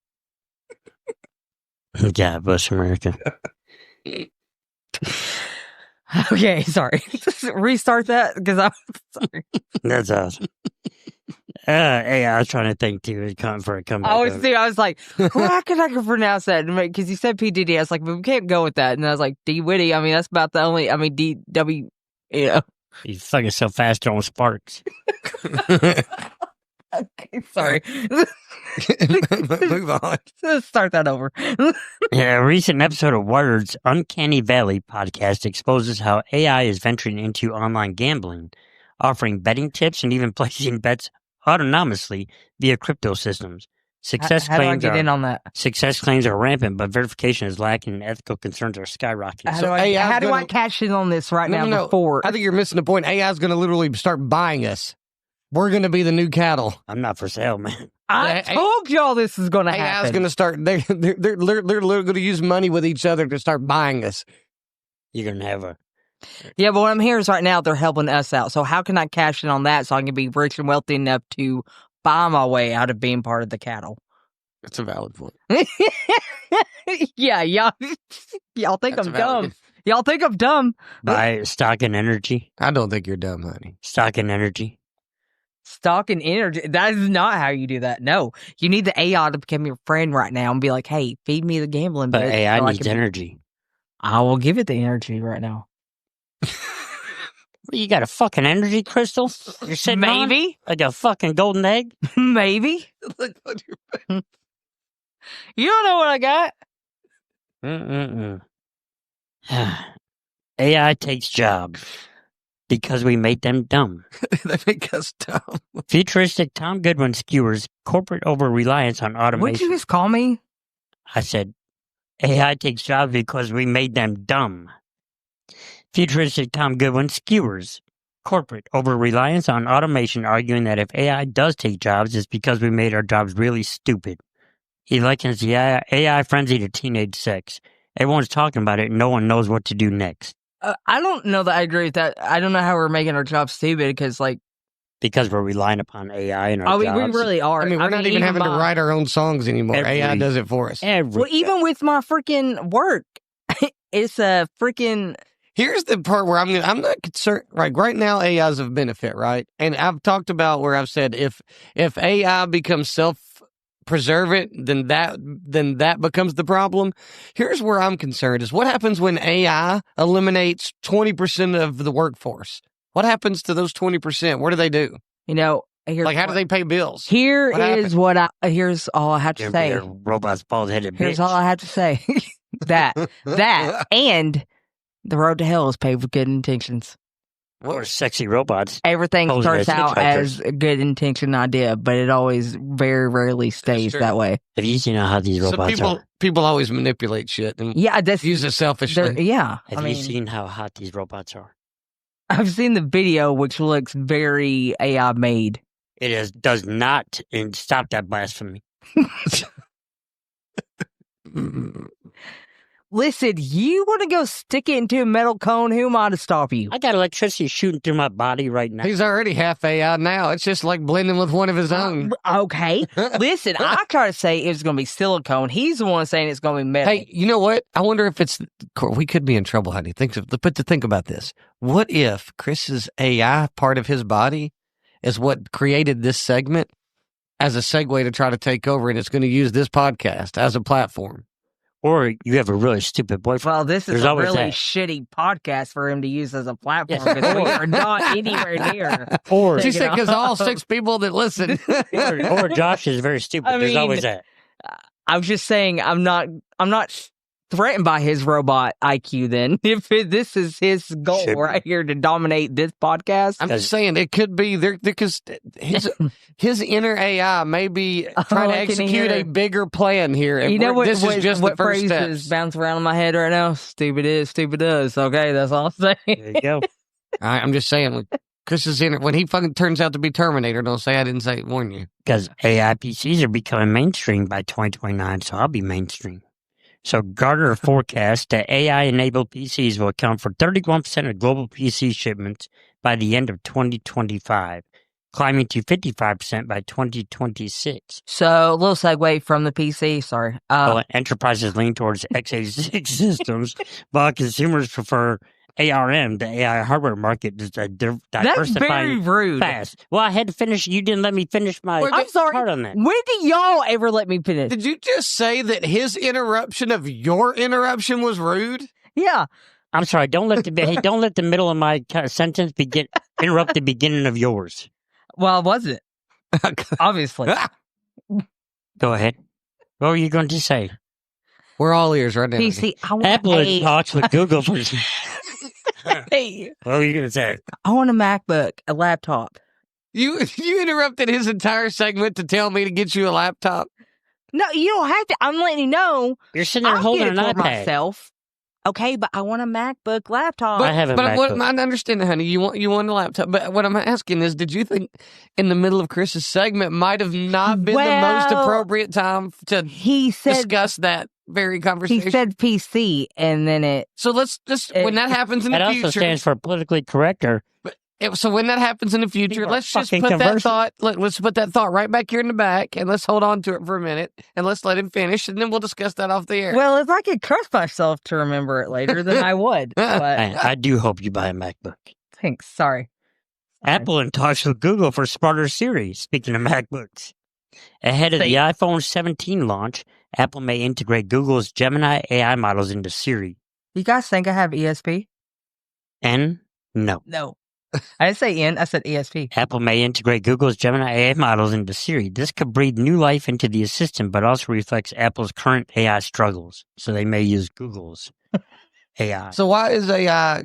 God bless America. Okay, sorry. Restart that because I'm sorry. That's awesome. I was trying to think too. For a comeback. I was like, how can I pronounce that? Because you said PDD. I was like, but we can't go with that. And I was like, D-Witty. I mean, that's about the only. I mean, D-W. You know. You fucking so fast on sparks. Okay, sorry. Move on. Let's start that over. A recent episode of Wired's Uncanny Valley podcast exposes how AI is venturing into online gambling, offering betting tips and even placing bets autonomously via crypto systems. Success How do I claims get are in on that? success claims are rampant, but verification is lacking, and ethical concerns are skyrocketing. How So do I AI 's how do I gonna- cash in on this right No, now no, no. before? I think you're missing the point. AI is going to literally start buying us. We're going to be the new cattle. I'm not for sale, man. I Yeah, told y'all this is going to AI is happen. going to start. They're going to use money with each other to start buying us. You're gonna have a Yeah, but what I'm hearing is right now they're helping us out. So how can I cash in on that so I can be rich and wealthy enough to buy my way out of being part of the cattle? That's a valid point. Yeah, y'all think That's I'm a valid- dumb. Y'all think I'm dumb. buy stock in energy. I don't think you're dumb, honey. Stock in energy. Stock and energy. That is not how you do that. No, you need the AI to become your friend right now and be like, "Hey, feed me the gambling." But bit AI so I needs can- energy. I will give it the energy right now. You got a fucking energy crystal? You're sitting on? Maybe, Like a fucking golden egg? maybe. You don't know what I got. Mm-mm-mm. AI takes jobs because we made them dumb. They make us dumb. Futuristic Tom Goodwin skewers corporate over-reliance on What'd you automation. just call me? I said, AI takes jobs because we made them dumb. Futuristic Tom Goodwin skewers corporate over-reliance on automation, arguing that if AI does take jobs, it's because we made our jobs really stupid. He likens the AI frenzy to teenage sex. Everyone's talking about it, and no one knows what to do next. I don't know that I agree with that. I don't know how we're making our job stupid because, like, Because we're relying upon AI in our we jobs. really are. I mean, we're not even having to write our own songs anymore. AI Every- does it for us. Well, even with my freaking work, it's a freaking. Here's the part where I'm not concerned. Like right now, AI is of benefit, right? And I've talked about where I've said if AI becomes self-preservant, then that becomes the problem. Here's where I'm concerned: is what happens when AI eliminates 20% of the workforce? What happens to those 20%? What do they do? You know, here's Like, how do they pay bills? Here What is what I. Here's all I have to say. Robots, bald-headed Here's bitch. all I have to say. that and the road to hell is paved with good intentions. Or sexy robots. Everything Posing starts as out as hitchhikers. a good intention idea, but it always very rarely stays true. that way. Have you seen how these So robots are? people always manipulate shit and Yeah, that's use it selfishly. yeah. Have you seen how hot these robots are? I've seen the video, which looks very AI made. Does not and stop that blasphemy. Listen, you want to go stick it into a metal cone? Who am I to stop you? I got electricity shooting through my body right now. He's already half AI now. It's just like blending with one of his own. Okay. Listen, I try to say it's going to be silicone. He's the one saying it's going to be metal. Hey, you know what? I wonder if it's. We could be in trouble, honey. But to think about this. What if Chris's AI part of his body is what created this segment as a segue to try to take over, and it's going to use this podcast as a platform? Or you have a really stupid boyfriend. Well, this is There's a always really that. shitty podcast for him to use as a platform Yes. because we are not anywhere near. Or, She Take it said because all off. 6 people that listen. or Josh is very stupid. I There's mean, always that. I was just saying I'm not threatened by his robot IQ then. If this is his goal Should be. right here to dominate this podcast. I'm just saying it could be there because his inner AI may be trying to I can execute hear a it. bigger plan here. and You know what? This is just what the first phrases steps. bounce around in my head right now? Stupid is, stupid does. Okay, that's all I'm saying. There you go. I'm just saying, Chris is in it. When he fucking turns out to be Terminator, don't say I didn't say warn you. Because AI PCs are becoming mainstream by 2029, so I'll be mainstream. So Gartner forecasts that AI-enabled PCs will account for 31% of global PC shipments by the end of 2025, climbing to 55% by 2026. So, a little segue from the PC. Sorry. While enterprises lean towards x86 systems, while consumers prefer ARM, the AI hardware market is that's diversifying very rude. fast. Well, I had to finish. You didn't let me finish my I'm sorry. part on that. When did y'all ever let me finish? Did you just say that his interruption of your interruption was rude? Yeah. I'm sorry. Don't let the middle of my sentence interrupt the beginning of yours. Well, I wasn't. Obviously. Go ahead. What were you going to say? We're all ears right now. PC, I want Apple a, talks with Google. For... hey, What were you going to say? I want a MacBook, a laptop. You interrupted his entire segment to tell me to get you a laptop. No, you don't have to. I'm letting you know. You're sitting there I'll holding get an it for iPad. myself. Okay, but I want a MacBook laptop. I have a MacBook. I understand, honey. You want a laptop, but what I'm asking is, did you think in the middle of Chris's segment might have not been the most appropriate time to discuss that very conversation? He said PC, and then it. So let's just when that happens in the future. That also stands for politically correct. So when that happens in the future, let's just put that thought. Let's put that thought right back here in the back, and let's hold on to it for a minute, and let's let him finish, and then we'll discuss that off the air. Well, if I could trust myself to remember it later, then I would. But I do hope you buy a MacBook. thanks. Sorry. Apple in talks with Google for smarter Siri. Speaking of MacBooks, ahead of the iPhone 17 launch, Apple may integrate Google's Gemini AI models into Siri. You guys think I have ESP? N? No. No. I didn't say N. I said ESP. Apple may integrate Google's Gemini AI models into Siri. This could breathe new life into the assistant, but also reflects Apple's current AI struggles. So they may use Google's AI. So why is AI?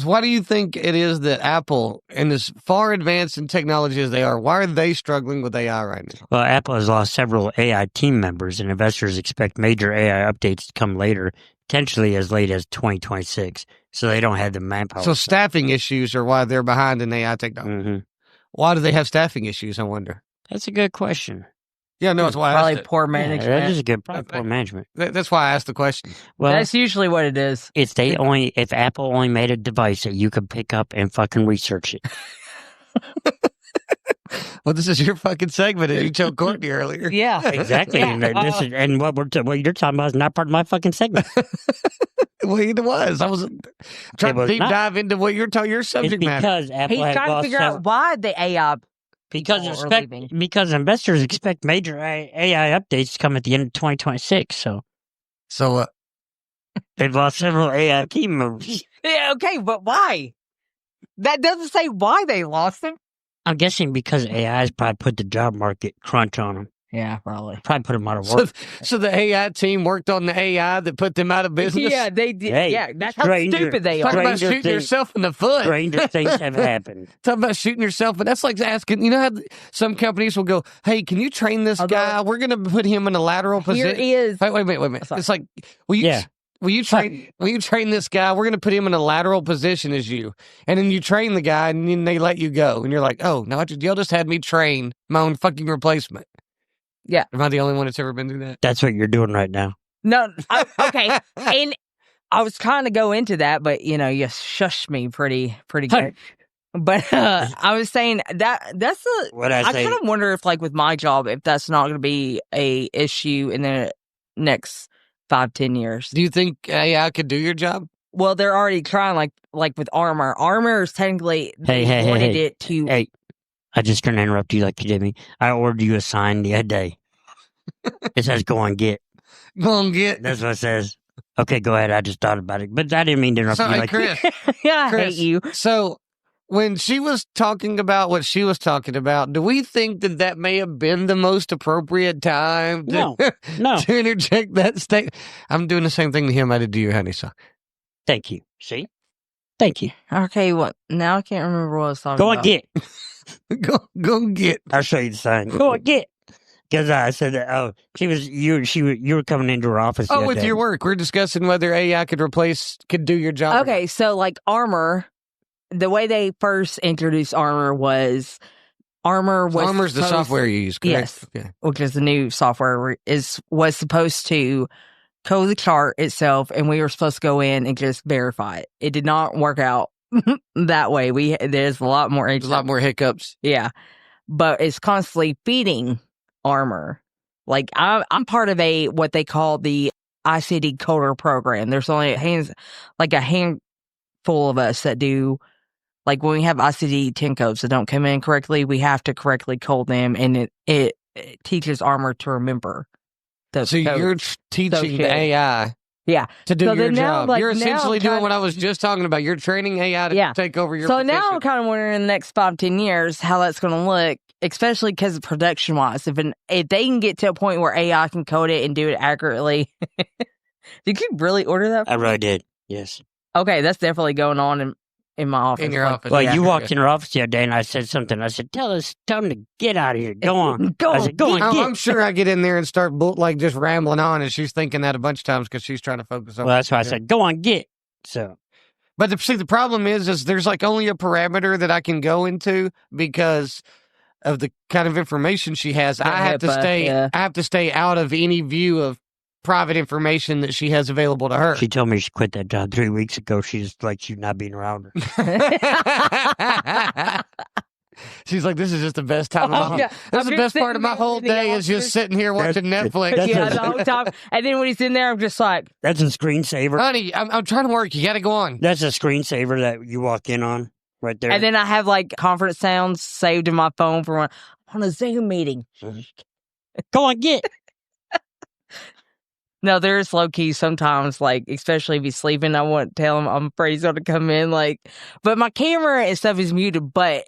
Why do you think it is that Apple, and as far advanced in technology as they are, why are they struggling with AI right now? Well, Apple has lost several AI team members, and investors expect major AI updates to come later, potentially as late as 2026. So they don't have the manpower. So staffing issues are why they're behind in AI technology. Mm-hmm. Why do they have staffing issues, I wonder? That's a good question. Yeah, no, it's why I Probably asked it. poor management. Yeah, that is a good point. Poor management. That's why I asked the question. Well, That's usually what it is. if Apple only made a device that you could pick up and fucking research it. Well, this is your fucking segment, as you told Courtney earlier. Yeah. Exactly. And what you're talking about is not part of my fucking segment. Well, it was. I was trying to deep not. dive into what your subject It's matter. because Apple He's has trying to lost figure out why the AI. because investors expect major AI updates to come at the end of 2026. So they've lost several AI team members. Yeah, okay, but why? That doesn't say why they lost them. I'm guessing because AI has probably put the job market crunch on them. Yeah, probably. Probably put them out of work. So the AI team worked on the AI that put them out of business? Yeah, they did. Hey, yeah, that's how stupid they Talk are. about Stranger shooting things- yourself in the foot. Stranger things have happened. Talk about shooting yourself, but that's like asking, you know how some companies will go, hey, can you train this guy? We're going to put him in a lateral position. Here is. Wait a minute. Sorry. It's like, will you train this guy? We're going to put him in a lateral position as you. And then you train the guy and then they let you go. And you're like, oh, no, y'all just had me train my own fucking replacement. Yeah. Am I the only one that's ever been through that? That's what you're doing right now. No, okay. And I was trying to go into that, but, you shushed me pretty good. But I was saying that's What I I say. kind of wonder if, like, with my job, if that's not going to be a issue in the next 5-10 years. Do you think AI could do your job? Well, they're already trying, like with armor. Armor is technically they wanted it to. Hey, I just going to interrupt you like you did me. I ordered you a sign the other day. It says go and get. Go and get. That's what it says. Okay, go ahead. I just thought about it. But I didn't mean to interrupt So, you. hey, Like, Chris, Yeah, I Chris, hate you. So when she was talking about what she was talking about, do we think that may have been the most appropriate time to, No. to interject that statement? I'm doing the same thing to him I did to you, honey. So Thank you. See? Thank you. Okay, what? Now I can't remember what I was talking Go about. and get. go and get. I'll show you the sign. Go and get. Because I said that, you were coming into her office. the Oh, other with day. your work, we're discussing whether AI could do your job. Okay, so like armor, the way they first introduced armor was Armor's the supposed- software you use, correct? Yes. Okay. which is the new software, was supposed to code the chart itself, and we were supposed to go in and just verify it. It did not work out that way. There's a lot more. There's a lot more hiccups. Yeah, but it's constantly feeding armor. Like I'm part of what they call the ICD coder program. There's only a handful of us that do. Like when we have ICD-10 codes that don't come in correctly, we have to correctly code them, and it teaches armor to remember. So you're teaching the AI to do your job. You're essentially doing what I was just talking about. You're training AI to take over your position. now I'm kind of wondering in the next 5-10 years how that's going to look, especially because of production-wise. If they can get to a point where AI can code it and do it accurately. Did you really order that? I really did. Yes. Okay, that's definitely going on. And in my office. In your office. Well, yeah. you walked in her office the other day, and I said something. I said, tell them to get out of here. Go on. Go I on, said, go on, I'm, get. I'm sure I get in there and start just rambling on, and she's thinking that a bunch of times because she's trying to focus on. Well, that's why I said, go on, get. So, But the problem is there's like only a parameter that I can go into because of the kind of information she has. The I have to HIPAA, stay. yeah. I have to stay out of any view of private information that she has available to her. she told me she quit that job 3 weeks ago. She's like, she's not being around her. She's like, this is just the best time of my Yeah, That's I'm the just best part of sitting my there whole in the day is just office. sitting here watching Netflix. that's Yeah, a- the whole time. And then when he's in there, I'm just like, That's a screensaver. Honey, I'm trying to work. You got to go on. That's a screensaver that you walk in on right there. and then I have like conference sounds saved in my phone for when I'm on a Zoom meeting. Go on, get. No, there's low key sometimes, like, especially if he's sleeping, I won't tell him. I'm afraid he's going to come in. Like, but my camera and stuff is muted, but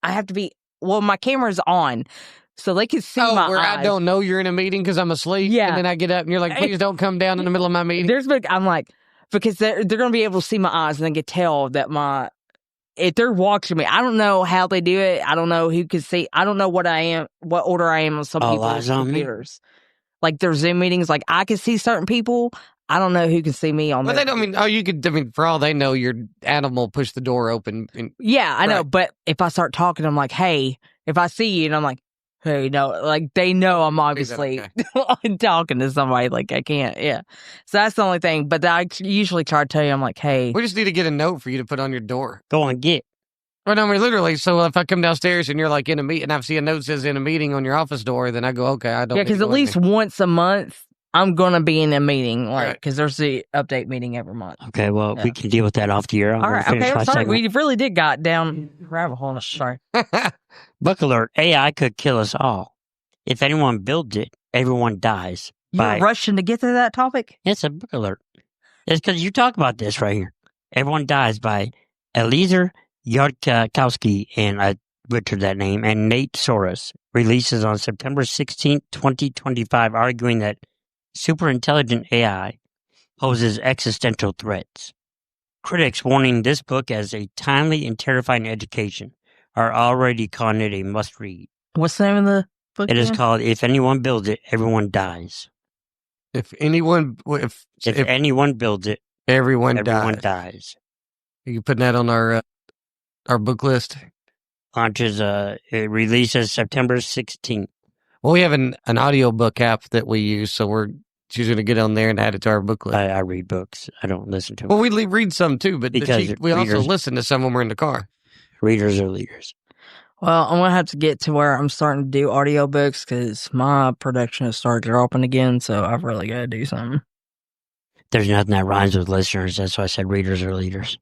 I have to be, my camera's on. So they can see my where eyes. I don't know you're in a meeting because I'm asleep. Yeah. And then I get up and you're like, please don't come down in the middle of my meeting. I'm like, because they're going to be able to see my eyes and they can tell that if they're watching me, I don't know how they do it. I don't know who can see. I don't know what order I am on some All people's eyes on me? computers. Like their Zoom meetings, like I can see certain people. I don't know who can see me on But there. they don't you could, for all they know, your animal pushed the door open. And, Yeah, I know. Right. But if I start talking, I'm like, hey, if I see you and I'm like, hey, no, like they know I'm obviously talking to somebody. Like I can't. Yeah. So that's the only thing. But I usually try to tell you, I'm like, hey. we just need to get a note for you to put on your door. Go on, get. But I mean, literally, so if I come downstairs and you're like in a meeting, and I see a note that says in a meeting on your office door, then I go, okay, I don't. Yeah, need to because go at in least there. once a month, I'm going to be in a meeting. Like, Right. because there's the update meeting every month. Okay, well, Yeah. we can deal with that off the air. I'm All gonna right. finish Okay. my I'm sorry. segment. We really did got down rabbit hole. Sorry. Book alert. AI could kill us all. If anyone builds it, everyone dies. You're rushing to get to that topic? It's a book alert. It's because you talk about this right here. Everyone Dies by Eliezer Yudkowsky, and I butchered that name, and Nate Soros, releases on September 16th, 2025, arguing that superintelligent AI poses existential threats. Critics warning this book as a timely and terrifying education are already calling it a must-read. What's the name of the book? It is again? called If Anyone Builds It, Everyone Dies. if anyone Builds it, everyone everyone dies. dies. You putting that on our book list? Launches, it releases September 16th. Well, we have an audiobook app that we use, so she's going to get on there and add it to our book list. I read books. I don't listen to them. Well, we read some too, but Because we also readers- listen to some when we're in the car. Readers are leaders. Well, I'm going to have to get to where I'm starting to do audiobooks because my production has started dropping again. So I've really got to do something. There's nothing that rhymes with listeners. That's why I said readers are leaders.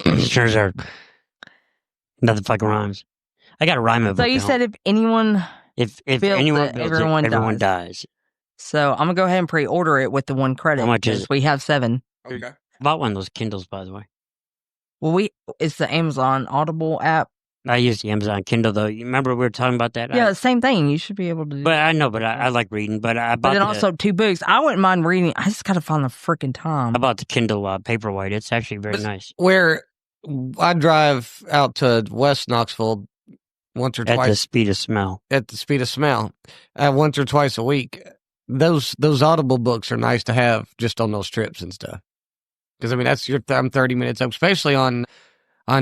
Listeners are nothing fucking rhymes. I got to rhyme a book. So you said if anyone. if builds anyone it, builds everyone it, everyone dies. dies. So I'm going to go ahead and pre-order it with the one credit. How much is 'cause it? We have 7. Okay. I bought one of those Kindles, by the way. Well, it's the Amazon Audible app. I use the Amazon Kindle, though. You remember we were talking about that? Yeah, same thing. You should be able to do. But I know, but I like reading. But I But bought then the, also 2 books. I wouldn't mind reading. I just got to find the freaking time. I bought the Kindle Paperwhite. It's actually very nice. Where I drive out to West Knoxville once or At twice the speed of smell. at the speed of smell, once or twice a week. Those Audible books are nice to have just on those trips and stuff. Because I mean, I'm 30 minutes up, especially on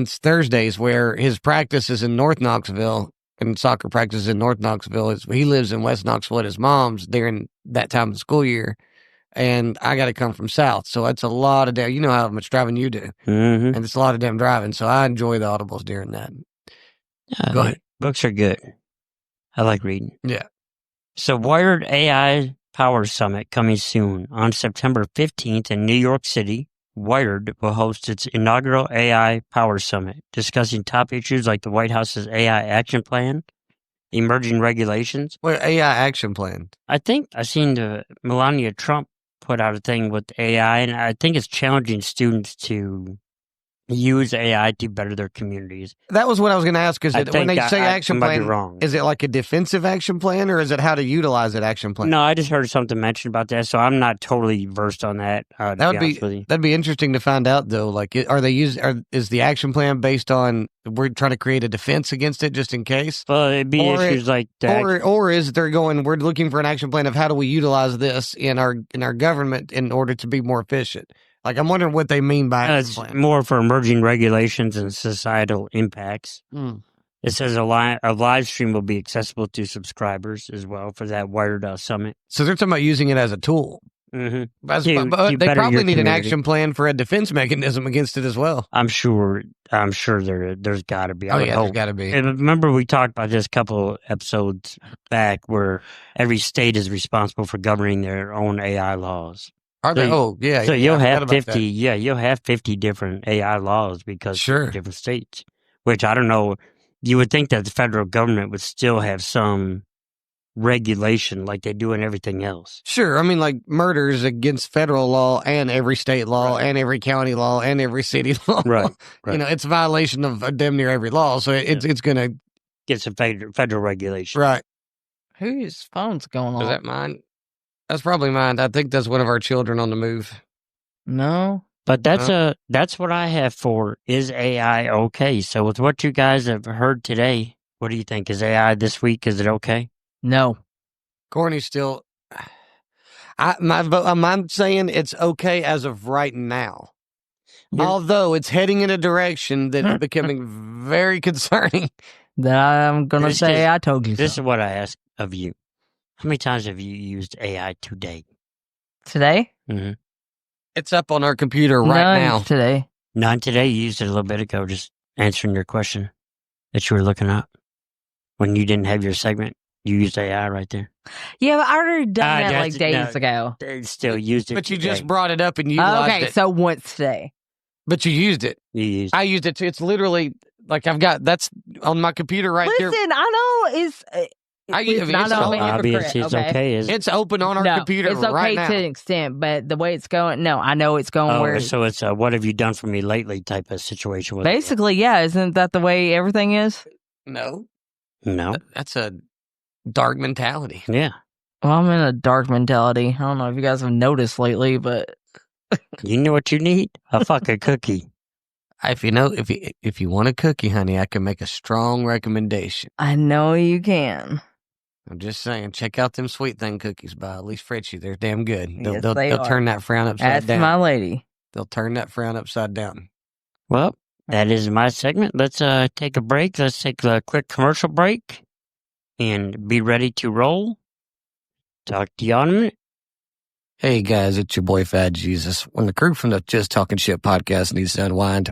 Thursdays where his practice is in North Knoxville and soccer practice is in North Knoxville. He lives in West Knoxville at his mom's during that time of the school year, and I got to come from South, so it's a lot of damn. You know how much driving you do, Mm-hmm. and it's a lot of damn driving. So I enjoy the audibles during that. Go ahead. Books are good. I like reading. Yeah. So Wired AI Power Summit coming soon. On September 15th in New York City, Wired will host its inaugural AI Power Summit, discussing top issues like the White House's AI action plan, emerging regulations. What AI action plan? I think I seen Melania Trump put out a thing with AI, and I think it's challenging students to use AI to better their communities. That was what I was going to ask. Is I it when they think say action might be plan? wrong. Is it like a defensive action plan, or is it how to utilize that action plan? No, I just heard something mentioned about that, so I'm not totally versed on that. That'd be interesting to find out, though. Like, is the action plan based on we're trying to create a defense against it just in case? Well, it'd be issues like that. Or is they're going, we're looking for an action plan of how do we utilize this in our government in order to be more efficient? Like, I'm wondering what they mean by action It's plan. more for emerging regulations and societal impacts. It says a live stream will be accessible to subscribers as well for that Wired Summit. So they're talking about using it as a tool. Mm-hmm. But they probably need an action plan for a defense mechanism against it as well. I'm sure there's got to be. There's got to be. And remember, we talked about this a couple episodes back where every state is responsible for governing their own AI laws. Are they? So yeah. you'll have 50. Yeah, you'll have 50 different AI laws because of different states. Which I don't know. You would think that the federal government would still have some regulation like they do in everything else. Sure. I mean, like murders against federal law and every state law and every county law and every city law. Right. You know, it's a violation of damn near every law. So it's going to get some federal regulation. Right. Whose phone's going on? Is that mine? That's probably mine. I think that's one of our children on the move. No. But that's what I have for is AI okay? So with what you guys have heard today, what do you think? Is AI this week? Is it okay? No. Corny's still. I'm saying it's okay as of right now. Although it's heading in a direction that is becoming very concerning. That I'm going to say I told you so. This is what I ask of you. How many times have you used AI today? Today? Mm-hmm. It's up on our computer right now. Today. None today. You used it a little bit ago, just answering your question that you were looking up. When you didn't have your segment, you used AI right there. Yeah, but I already done that like days ago. They still used it. But you today. just brought it up and utilized it. Okay, so once today. But you used it. I used it too. It's literally like that's on my computer right there. Listen, I know it's not obviously it's okay. It's open on our computer it's okay right now. to an extent, but the way it's going, no, I know it's going where. So it's a what have you done for me lately type of situation. With basically, yeah, isn't that the way everything is? No. That's a dark mentality. Yeah. Well, I'm in a dark mentality. I don't know if you guys have noticed lately, but you know what you need? A fucking cookie. If you want a cookie, honey, I can make a strong recommendation. I know you can. I'm just saying, check out them Sweet Thing cookies by at least Fritchie. They're damn good. They'll turn that frown upside down. That's my lady. They'll turn that frown upside down. Well, that is my segment. Let's take a break. Let's take a quick commercial break and be ready to roll. Talk to you on a minute. Hey guys, it's your boy Fat Jesus. When the crew from the Just Talking Shit podcast needs to unwind,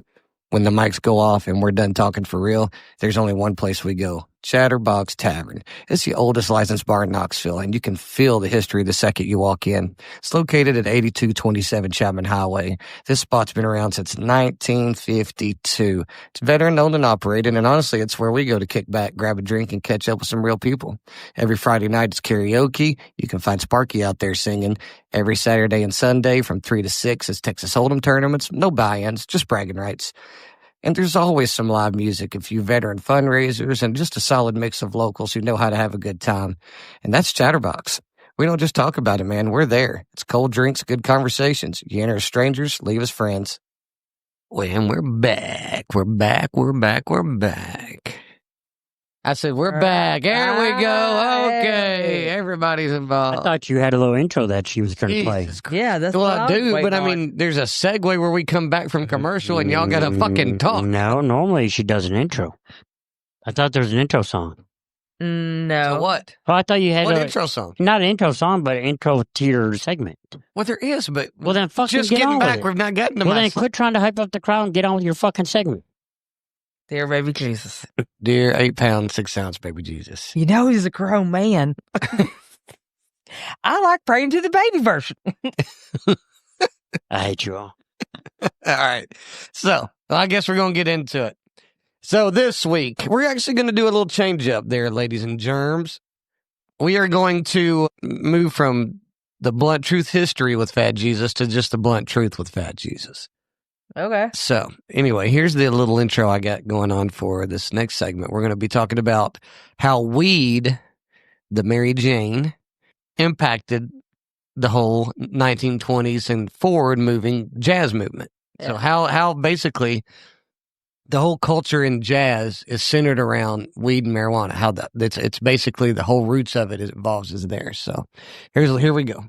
when the mics go off and we're done talking for real, there's only one place we go. Chatterbox Tavern. It's the oldest licensed bar in Knoxville, and you can feel the history the second you walk in. It's located at 8227 Chapman Highway. This spot's been around since 1952. It's veteran-owned and operated, and honestly, it's where we go to kick back, grab a drink, and catch up with some real people. Every Friday night, it's karaoke. You can find Sparky out there singing. Every Saturday and Sunday from 3 to 6 is Texas Hold'em tournaments. No buy-ins, just bragging rights. And there's always some live music, a few veteran fundraisers, and just a solid mix of locals who know how to have a good time. And that's Chatterbox. We don't just talk about it, man. We're there. It's cold drinks, good conversations. You enter as strangers, leave as friends. When we're back. I said, we're back. There we go. Okay. Everybody's involved. I thought you had a little intro that she was going to play. Yeah, that's well, what I do, but I mean, there's a segue where we come back from commercial and y'all got to fucking talk. No, normally she does an intro. I thought there was an intro song. No. So what? Well, I thought you had what intro song? Not an intro song, but an intro to your segment. Well, there is, but well, then fucking just get getting on back. with it. We've not gotten to well, then quit trying to hype up the crowd and get on with your fucking segment. Dear baby Jesus. Dear 8 pound, 6 ounce baby Jesus. You know he's a grown man. I like praying to the baby version. I hate you all. All right. So, I guess we're going to get into it. So, this week, we're actually going to do a little change up there, ladies and germs. We are going to move from the blunt truth history with Fat Jesus to just the blunt truth with Fat Jesus. Okay. So, anyway, here's the little intro I got going on for this next segment. We're going to be talking about how weed, the Mary Jane, impacted the whole 1920s and forward moving jazz movement. Yeah. So, how basically the whole culture in jazz is centered around weed and marijuana. How it's basically the whole roots of it involves is there. So, here we go.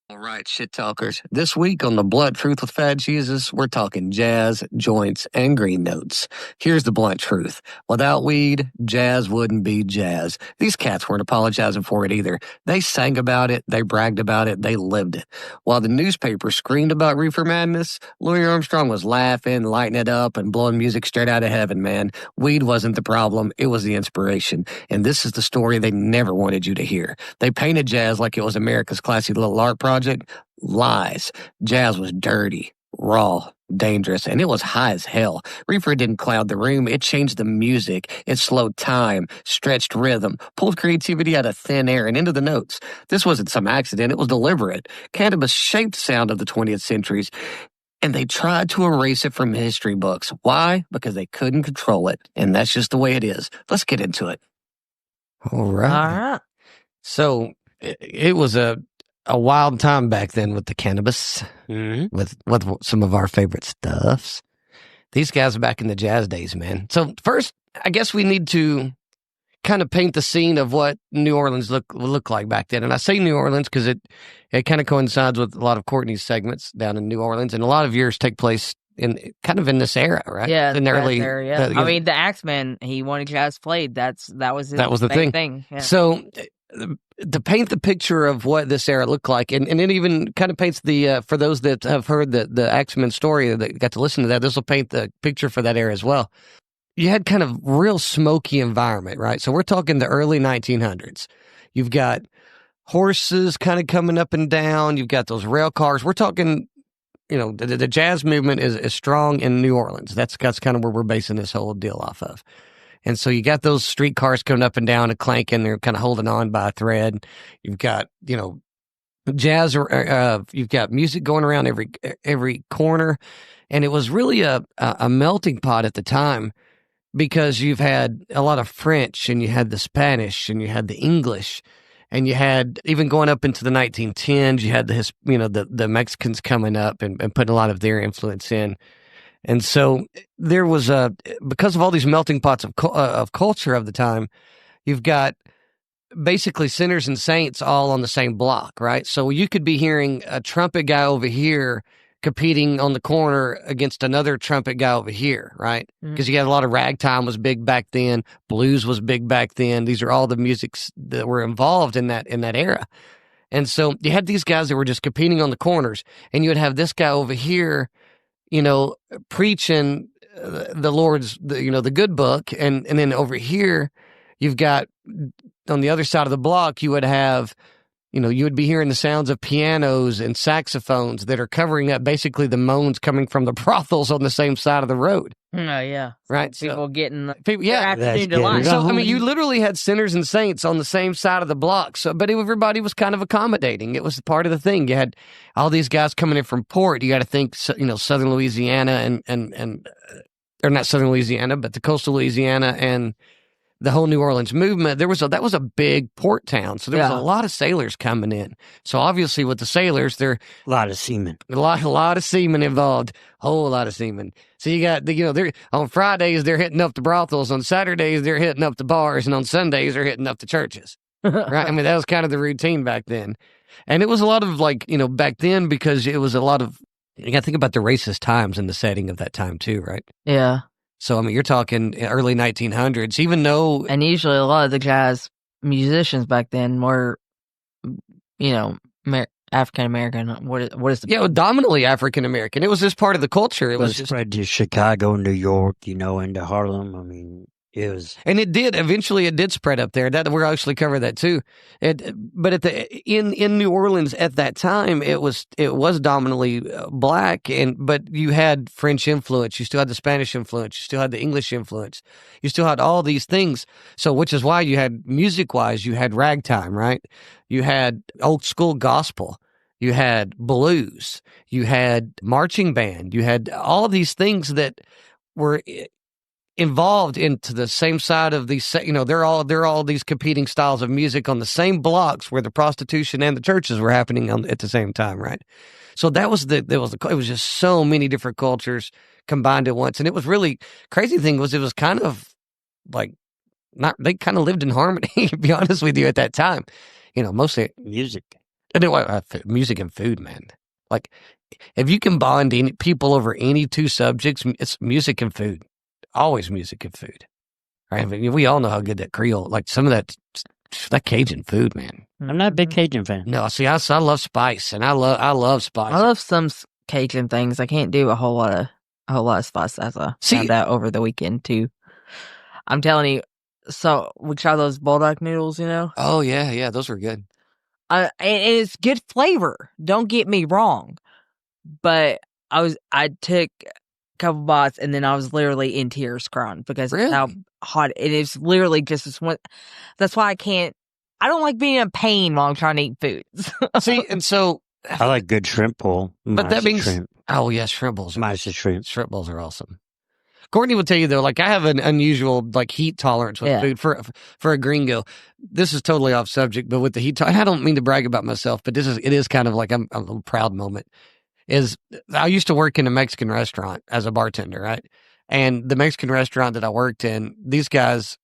All right, shit talkers. This week on the Blunt Truth with Fat Jesus, we're talking jazz, joints, and green notes. Here's the blunt truth. Without weed, jazz wouldn't be jazz. These cats weren't apologizing for it either. They sang about it, they bragged about it, they lived it. While the newspaper screamed about reefer madness, Louis Armstrong was laughing, lighting it up, and blowing music straight out of heaven, man. Weed wasn't the problem, it was the inspiration. And this is the story they never wanted you to hear. They painted jazz like it was America's classy little art project. Lies. Jazz was dirty, raw, dangerous, and it was high as hell. Reefer didn't cloud the room. It changed the music. It slowed time, stretched rhythm, pulled creativity out of thin air and into the notes. This wasn't some accident. It was deliberate. Cannabis shaped the sound of the 20th centuries, and they tried to erase it from history books. Why? Because they couldn't control it, and that's just the way it is. Let's get into it. All right. All right. So it was a wild time back then with the cannabis, with some of our favorite stuffs. These guys back in the jazz days, man. So first, I guess we need to kind of paint the scene of what New Orleans look like back then. And I say New Orleans because it kind of coincides with a lot of Courtney's segments down in New Orleans, and a lot of yours take place in this era, right? Yeah, in the early era, yeah. I mean, the Axeman, he wanted jazz played. That was the thing. Yeah. So to paint the picture of what this era looked like, and it even kind of paints the, for those that have heard the Axeman story that got to listen to that, this will paint the picture for that era as well. You had kind of real smoky environment, right? So we're talking the early 1900s. You've got horses kind of coming up and down. You've got those rail cars. We're talking, the jazz movement is strong in New Orleans. That's kind of where we're basing this whole deal off of. And so you got those streetcars coming up and down and clanking. They're kind of holding on by a thread. You've got, jazz, you've got music going around every corner. And it was really a melting pot at the time because you've had a lot of French and you had the Spanish and you had the English and you had, even going up into the 1910s, you had the Mexicans coming up and putting a lot of their influence in. And so there was because of all these melting pots of culture of the time, you've got basically sinners and saints all on the same block, right? So you could be hearing a trumpet guy over here competing on the corner against another trumpet guy over here, right? Because you had a lot of ragtime was big back then, blues was big back then. These are all the musics that were involved in that era. And so you had these guys that were just competing on the corners, and you would have this guy over here, preaching the Lord's, the good book. And then over here, you've got on the other side of the block, you would have, you would be hearing the sounds of pianos and saxophones that are covering up basically the moans coming from the brothels on the same side of the road. Oh, yeah. Right. People getting afternoon delight. So, I mean, you literally had sinners and saints on the same side of the block. So, but everybody was kind of accommodating. It was part of the thing. You had all these guys coming in from port. You got to think, Southern Louisiana or not Southern Louisiana, but the coastal Louisiana and the whole New Orleans movement. That was a big port town. So there was a lot of sailors coming in. So obviously with the sailors, there a lot of seamen. A lot of seamen involved. Whole lot of seamen. So you got they're on Fridays they're hitting up the brothels, on Saturdays they're hitting up the bars, and on Sundays they're hitting up the churches. Right? I mean, that was kind of the routine back then. And it was a lot of back then, because it was a lot of, you got to think about the racist times in the setting of that time too, right? Yeah. So, I mean, you're talking early 1900s, even though... And usually a lot of the jazz musicians back then were, African-American. What is the... Yeah, dominantly African-American. It was just part of the culture. It was just... spread to Chicago, New York, into Harlem. I mean, it was... And eventually it did spread up there. We'll actually cover that too. But in New Orleans at that time, it was dominantly black, but you had French influence, you still had the Spanish influence, you still had the English influence, you still had all these things. So, which is why you had, music-wise, you had ragtime, right? You had old school gospel. you had blues, you had marching band, you had all of these things that were involved into the same side of these, they're all these competing styles of music on the same blocks where the prostitution and the churches were happening at the same time, right? So it was just so many different cultures combined at once. And it was really crazy thing was it was kind of like they kind of lived in harmony, to be honest with you, at that time. Mostly music. Music and food, man. Like, if you can bond people over any two subjects, it's music and food. Always music and food. Right? I mean, we all know how good that Creole, like some of that Cajun food, man. I'm not a big Cajun fan. No, see, I love spice, and I love spice. I love some Cajun things. I can't do a whole lot of spice, as I found out over the weekend too. I'm telling you. So we try those bulldog noodles, Oh yeah, those were good. And it's good flavor. Don't get me wrong, but I took a couple bites and then I was literally in tears crying because of how hot it is. Literally just this one. That's why I don't like being in pain while I'm trying to eat food. See, and so I like good shrimp bowl. But that means oh yeah, shrimp bowls. Shrimp bowls are awesome. Courtney will tell you though, like I have an unusual like heat tolerance with food for a gringo. This is totally off subject, but with the heat, I don't mean to brag about myself, but it is kind of like a little proud moment. I used to work in a Mexican restaurant as a bartender, right? And the Mexican restaurant that I worked in, these guys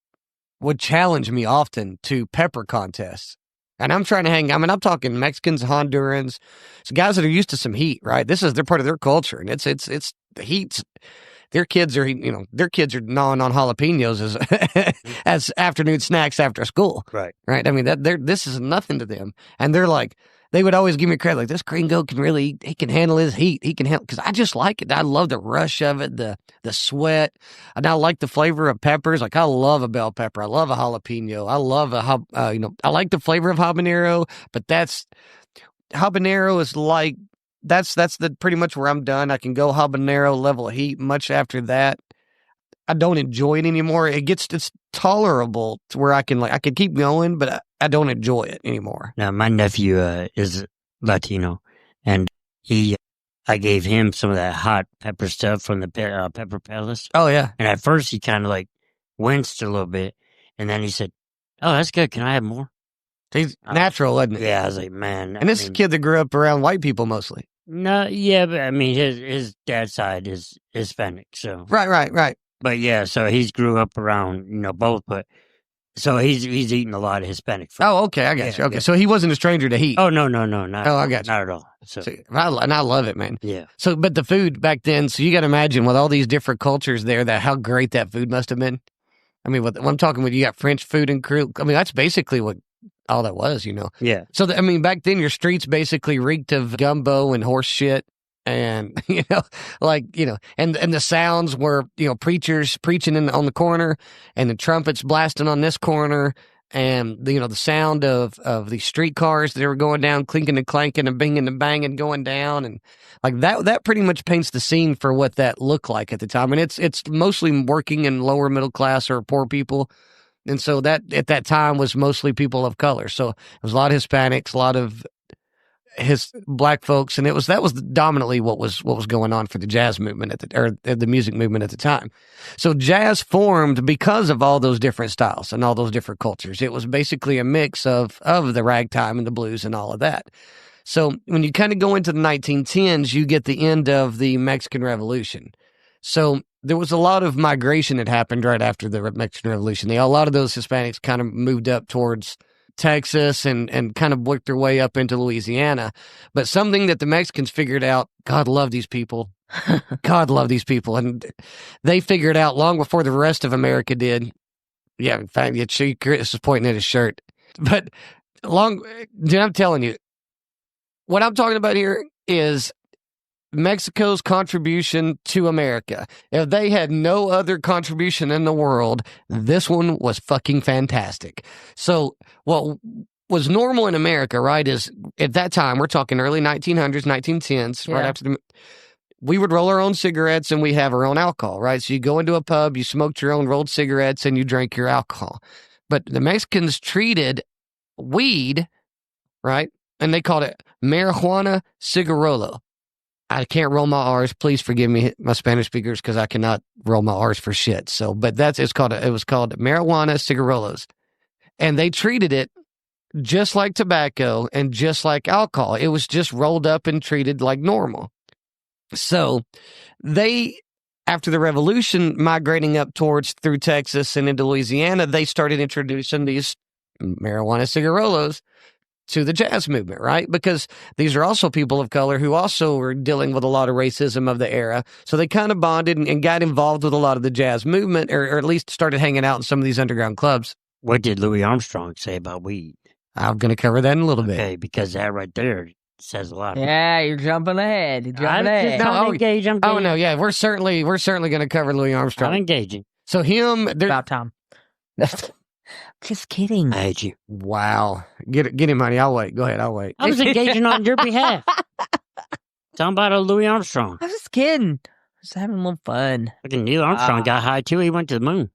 would challenge me often to pepper contests. And I'm trying to I'm talking Mexicans, Hondurans, so guys that are used to some heat, right? They're part of their culture, and it's the heat's. Their kids are gnawing on jalapenos as afternoon snacks after school. Right. Right. I mean, this is nothing to them. And they're like, they would always give me credit. Like, this gringo he can handle his heat. He can handle, because I just like it. I love the rush of it, the sweat. And I like the flavor of peppers. Like, I love a bell pepper. I love a jalapeno. I love I like the flavor of habanero, but habanero is like, that's the pretty much where I'm done. I can go habanero level of heat. Much after that, I don't enjoy it anymore. It's tolerable to where I can keep going, but I don't enjoy it anymore. Now, my nephew is Latino, and I gave him some of that hot pepper stuff from the Pepper Palace. Oh yeah. And at first he kind of like winced a little bit, and then he said, "Oh, that's good. Can I have more?" He's natural, isn't it? Yeah, I was like, man. And this is a kid that grew up around white people mostly. No, yeah, but I mean, his dad's side is Hispanic, so right. But yeah, so he's grew up around both, but so he's eating a lot of Hispanic food. Oh, okay, I got you. Okay, so he wasn't a stranger to heat. Oh no, not. Oh, I got you. Not at all. So and I love it, man. Yeah. So, but the food back then, so you got to imagine with all these different cultures there, that how great that food must have been. I mean, when I'm talking with you got French food and crew. I mean, that's basically what all that was, Yeah. So, back then your streets basically reeked of gumbo and horse shit. And, and the sounds were, preachers preaching on the corner and the trumpets blasting on this corner. And, the sound of the streetcars that were going down, clinking and clanking and binging and banging going down. And like that pretty much paints the scene for what that looked like at the time. And it's mostly working and lower middle class or poor people. And so that at that time was mostly people of color. So it was a lot of Hispanics, a lot of his black folks, and that was dominantly what was going on for the jazz movement or the music movement at the time. So jazz formed because of all those different styles and all those different cultures. It was basically a mix of the ragtime and the blues and all of that. So when you kind of go into the 1910s, you get the end of the Mexican Revolution. So there was a lot of migration that happened right after the Mexican Revolution. A lot of those Hispanics kind of moved up towards Texas and kind of worked their way up into Louisiana. But something that the Mexicans figured out, God love these people. God love these people. And they figured out long before the rest of America did. Yeah, in fact, Chris is pointing at his shirt. But I'm telling you, what I'm talking about here is Mexico's contribution to America. If they had no other contribution in the world, this one was fucking fantastic. So what was normal in America, right, is at that time, we're talking early 1900s, 1910s, right after we would roll our own cigarettes and we have our own alcohol, right? So you go into a pub, you smoked your own rolled cigarettes and you drank your alcohol. But the Mexicans treated weed, right, and they called it marijuana cigarrolo. I can't roll my R's. Please forgive me, my Spanish speakers, because I cannot roll my R's for shit. So, but it was called marijuana cigarrolos, and they treated it just like tobacco and just like alcohol. It was just rolled up and treated like normal. So they, after the revolution, migrating up through Texas and into Louisiana, they started introducing these marijuana cigarrolos to the jazz movement, right? Because these are also people of color who also were dealing with a lot of racism of the era. So they kind of bonded and got involved with a lot of the jazz movement, or at least started hanging out in some of these underground clubs. What did Louis Armstrong say about weed? I'm going to cover that in a little bit. Okay, because that right there says a lot. Yeah, you're jumping ahead. You're jumping ahead. I'm engaged. Oh no, yeah, we're certainly going to cover Louis Armstrong. I'm engaging. So him, About time. Just kidding. I hate you. Wow, get him, honey. I'll wait. Go ahead, I'll wait. I was engaging on your behalf. Talking about Louis Armstrong. I was just kidding. Just having a little fun. Fucking Neil Armstrong got high too. He went to the moon.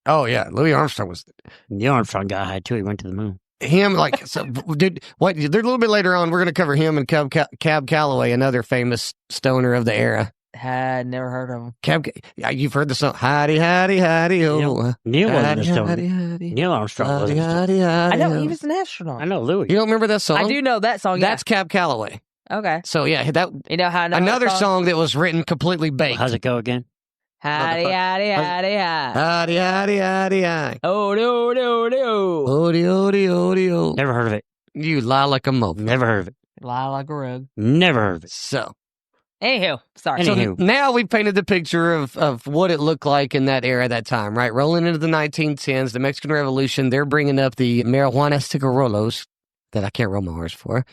Oh yeah, Louis Armstrong was. Neil Armstrong got high too. He went to the moon. Him, like, so, dude, what? They're a little bit later on. We're going to cover him and Cab Calloway, another famous stoner of the era. Had never heard of him. You've heard the song, Hidey, Hidey, Hidey, oh. Neil wasn't a stoner. Hidey, Neil Armstrong wasn't a stoner. I know, he was an astronaut. I know, Louis. You don't remember that song? I do know that song, yeah. That's Cab Calloway. Okay. So, yeah, that. You know how I know another song that was written completely baked. How's it go again? Howdy, howdy, howdy, howdy. Hidey, Hidey, Hidey, Hidey. Oh, no, no, no. Odie, odie, odie, odie. Never heard of it. You lie like a mofo. Never heard of it. Lie like a rug. Never heard of it. So. Anywho, sorry. So now we've painted the picture of what it looked like in that era, that time, right? Rolling into the 1910s, the Mexican Revolution, they're bringing up the marijuana cigarrolos that I can't roll my R's for.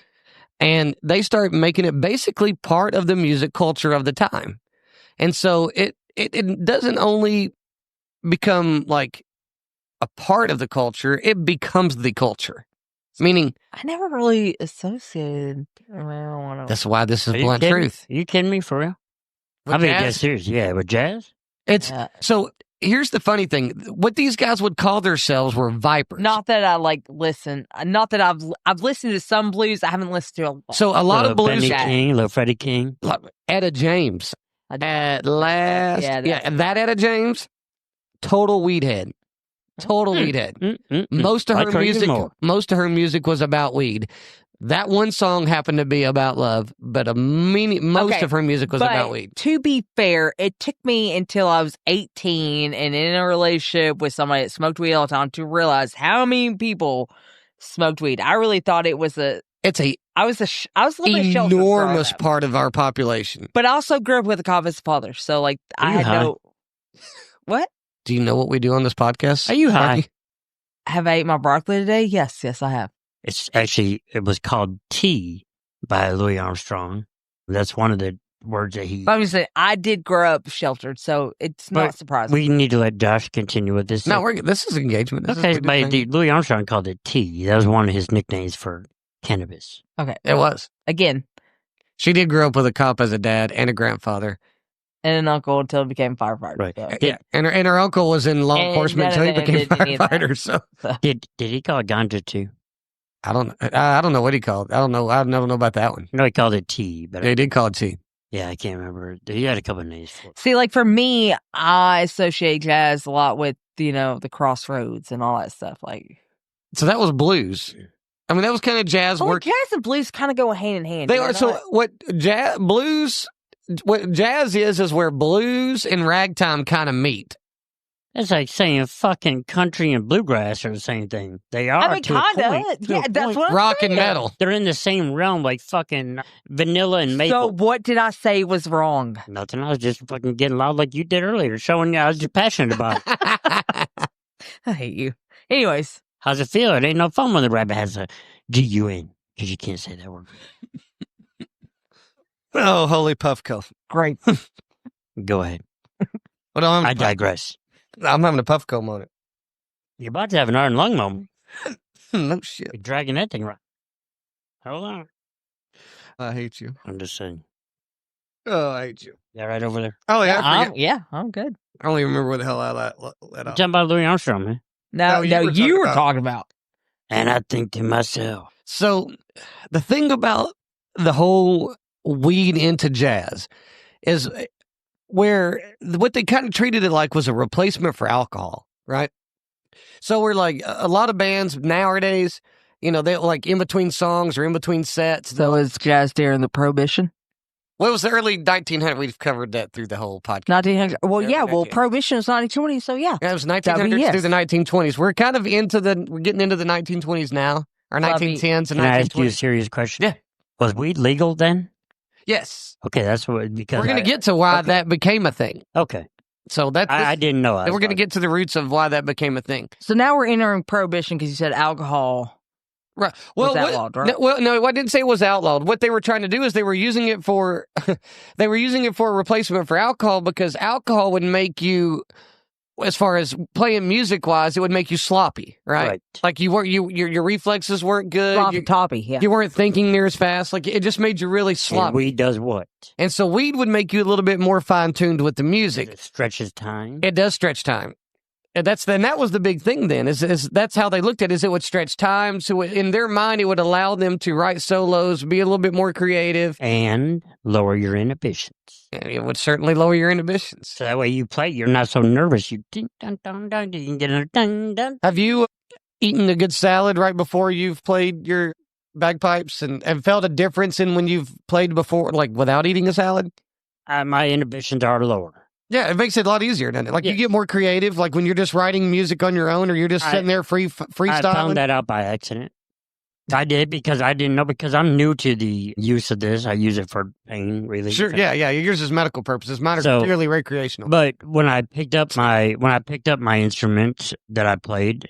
And they start making it basically part of the music culture of the time. And so it doesn't only become like a part of the culture, it becomes the culture. Meaning, I never really associated marijuana. that's why this is blunt truth. Are you kidding me for real? I mean, dead serious. Yeah, with jazz? It's so here's the funny thing. What these guys would call themselves were vipers. Not that I listen. Not that I've listened to some blues. I haven't listened to a lot. So a lot of blues. Benny King, little Freddie King. Etta James. At last. Yeah, and that Etta James, total weed head. Total weed head. Most of her music was about weed. That one song happened to be about love, but most of her music was about weed. To be fair, it took me until I was 18 and in a relationship with somebody that smoked weed all the time to realize how many people smoked weed. I really thought it was I was a little bit sheltered enormous part of our population. But I also grew up with a convinced father, so I had no. What? Do you know what we do on this podcast? Are you high? Have I ate my broccoli today? Yes, I have. It was called tea by Louis Armstrong. That's one of the words that he. But I'm just saying, I did grow up sheltered, so it's not surprising. We need to let Josh continue with this. No, this is engagement. Louis Armstrong called it tea. That was one of his nicknames for cannabis. Okay. It was. Again. She did grow up with a cop as a dad and a grandfather. And an uncle until he became a firefighter. Right. So. Yeah. And her uncle was in law enforcement until he became a firefighter. So. Did he call it ganja too? I don't know what he called. I don't know about that one. No, he called it tea. But he did call it tea. Yeah, I can't remember. He had a couple of names for it. See, like for me, I associate jazz a lot with, the crossroads and all that stuff. Like, so that was blues. I mean, that was kind of jazz work. Jazz and blues kind of go hand in hand. They are. So what jazz is where blues and ragtime kind of meet. It's like saying fucking country and bluegrass are the same thing. They are. I mean, kind of. Yeah, that's what I'm rock saying. And metal. They're in the same realm, like fucking vanilla and maple. So what did I say was wrong? Nothing. I was just fucking getting loud like you did earlier, showing you I was just passionate about it. I hate you. Anyways. How's it feel? It ain't no fun when the rabbit has a G-U-N, because you can't say that word. Oh, holy Puffco. Great. Go ahead. I digress. I'm having a Puffco moment. You're about to have an iron lung moment. No shit. You're dragging that thing right. Hold on. I hate you. I'm just saying. Oh, I hate you. Yeah, right over there. Oh, yeah. I'm good. I don't even remember what the hell I let You're talking about Louis Armstrong, man. No, you were talking about. And I think to myself, So the thing about the whole weed into jazz is where what they kind of treated it like was a replacement for alcohol, right? So we're like a lot of bands nowadays, they like in between songs or in between sets. So is jazz during the Prohibition? What was the early 1900s? We've covered that through the whole podcast. 1900. Well, Yeah, yeah. we Well, did. Prohibition is 1920, so yeah. Yeah, it was 1900s yes. through the 1920s. We're kind of we're getting into the 1920s now, or Well, I mean, 1910s and can I ask you a 1920s. serious question? Yeah. Was weed legal then? Yes. Okay, that's what, because We're going to get to why that became a thing. Okay. So that's I didn't know. we're going to get to the roots of why that became a thing. So now we're entering Prohibition because you said alcohol. Right. Well, was outlawed, right? No, I didn't say it was outlawed. What they were trying to do is they were using it for a replacement for alcohol, because alcohol would make you, as far as playing music wise, it would make you sloppy, right? Like your reflexes weren't good. Sloppy toppy, yeah. You weren't thinking near as fast. Like it just made you really sloppy. And weed does what? And so weed would make you a little bit more fine tuned with the music. It stretches time. It does stretch time. And that was the big thing then, is that's how they looked at it, is it would stretch time. So in their mind, it would allow them to write solos, be a little bit more creative. And lower your inhibitions. And it would certainly lower your inhibitions. So that way you play, you're not so nervous. You ding, dun, dun, dun, ding, dun, dun, dun. Have you eaten a good salad right before you've played your bagpipes and felt a difference in when you've played before, like without eating a salad? My inhibitions are lower. Yeah, it makes it a lot easier, doesn't it? Like you get more creative, like when you're just writing music on your own, or you're just sitting there freestyling. I found that out by accident. I did because I didn't know, because I'm new to the use of this. I use it for pain relief. Sure, yeah. Yours is medical purposes. Mine are clearly recreational. But when I picked up my instruments that I played,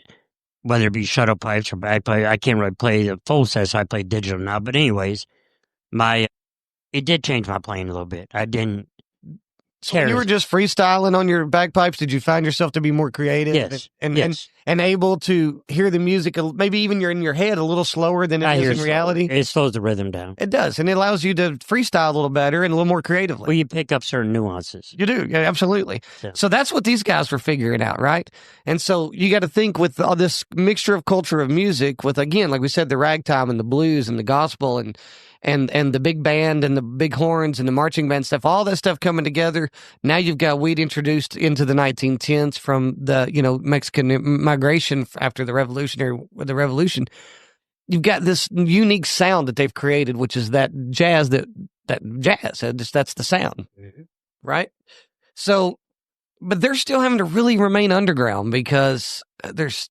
whether it be shuttle pipes or bagpipe, I can't really play the full set, so I play digital now. But anyways, it did change my playing a little bit. I didn't. So when you were just freestyling on your bagpipes, did you find yourself to be more creative? Yes. And able to hear the music, maybe even you're in your head a little slower than it is in reality? It slows the rhythm down. It does, and it allows you to freestyle a little better and a little more creatively. Well, you pick up certain nuances. You do, yeah, absolutely. Yeah. So that's what these guys were figuring out, right? And so you got to think with all this mixture of culture of music, with, again, like we said, the ragtime and the blues and the gospel and the big band and the big horns and the marching band stuff, all that stuff coming together. Now you've got weed introduced into the 1910s from the, Mexican migration after the revolution. You've got this unique sound that they've created, which is that jazz, that's the sound, right? So, but they're still having to really remain underground because there's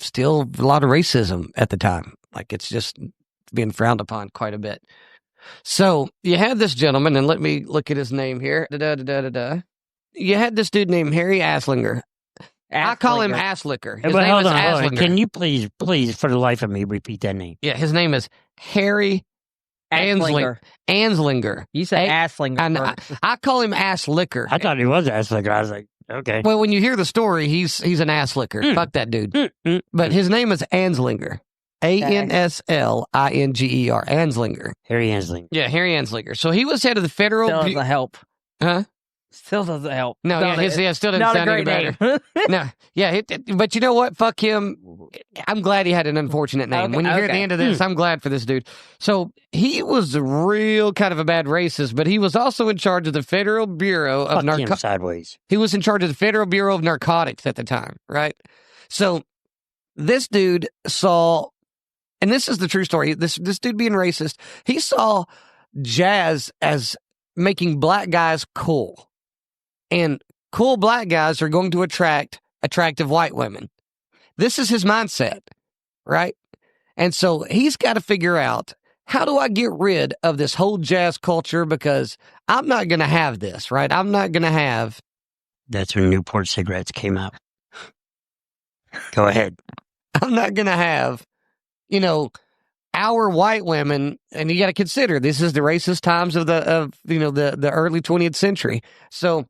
still a lot of racism at the time. Like it's just being frowned upon quite a bit. So you had this gentleman, and let me look at his name here. You had this dude named Harry Aslinger. I call him Asslicker. His name is Aslinger. Can you please, for the life of me, repeat that name? Yeah, his name is Harry Anslinger. You said Asslinger. I call him Asslicker. I thought he was Asslicker. I was like, okay. Well, when you hear the story, he's an Asslicker. Fuck that dude. But his name is Anslinger. Anslinger. Anslinger. Harry Anslinger. Yeah, Harry Anslinger. So he was head of the federal... Still doesn't help. Huh? Still doesn't help. No, still doesn't sound any better. No, yeah, but you know what? Fuck him. I'm glad he had an unfortunate name. Okay, When you hear the end of this, I'm glad for this dude. So he was a real kind of a bad racist, but he was also in charge of the Federal Bureau of Narcotics. Sideways. He was in charge of the Federal Bureau of Narcotics at the time, right? So this dude saw, and this is the true story, this dude being racist, he saw jazz as making black guys cool. And cool black guys are going to attract attractive white women. This is his mindset, right? And so he's got to figure out, how do I get rid of this whole jazz culture? Because I'm not going to have this, right? I'm not going to have... That's when Newport cigarettes came out. Go ahead. I'm not going to have, our white women, and you got to consider, this is the racist times of the early 20th century. So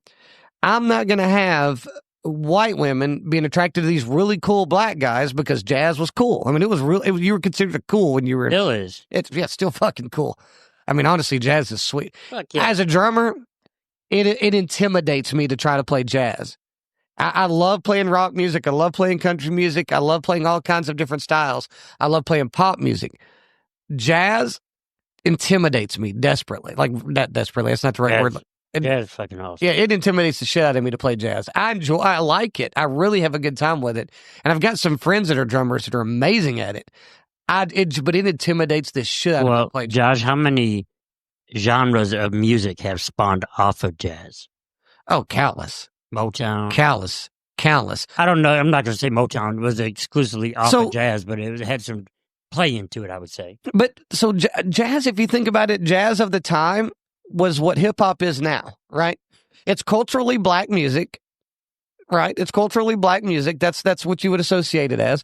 I'm not going to have white women being attracted to these really cool black guys because jazz was cool. I mean, it was you were considered cool when you were... Still is. It's still fucking cool. I mean, honestly, jazz is sweet. Fuck yeah. As a drummer, it intimidates me to try to play jazz. I love playing rock music. I love playing country music. I love playing all kinds of different styles. I love playing pop music. Jazz intimidates me desperately. Like, not desperately. That's not the right word. Jazz is fucking awesome. Yeah, it intimidates the shit out of me to play jazz. I like it. I really have a good time with it. And I've got some friends that are drummers that are amazing at it. But it intimidates the shit out of me to play jazz. Josh, how many genres of music have spawned off of jazz? Oh, countless. Motown. Countless. I don't know. I'm not going to say Motown was exclusively off of jazz, but it had some play into it, I would say. But so jazz, if you think about it, jazz of the time was what hip hop is now, right? It's culturally black music, right? It's culturally black music. That's what you would associate it as.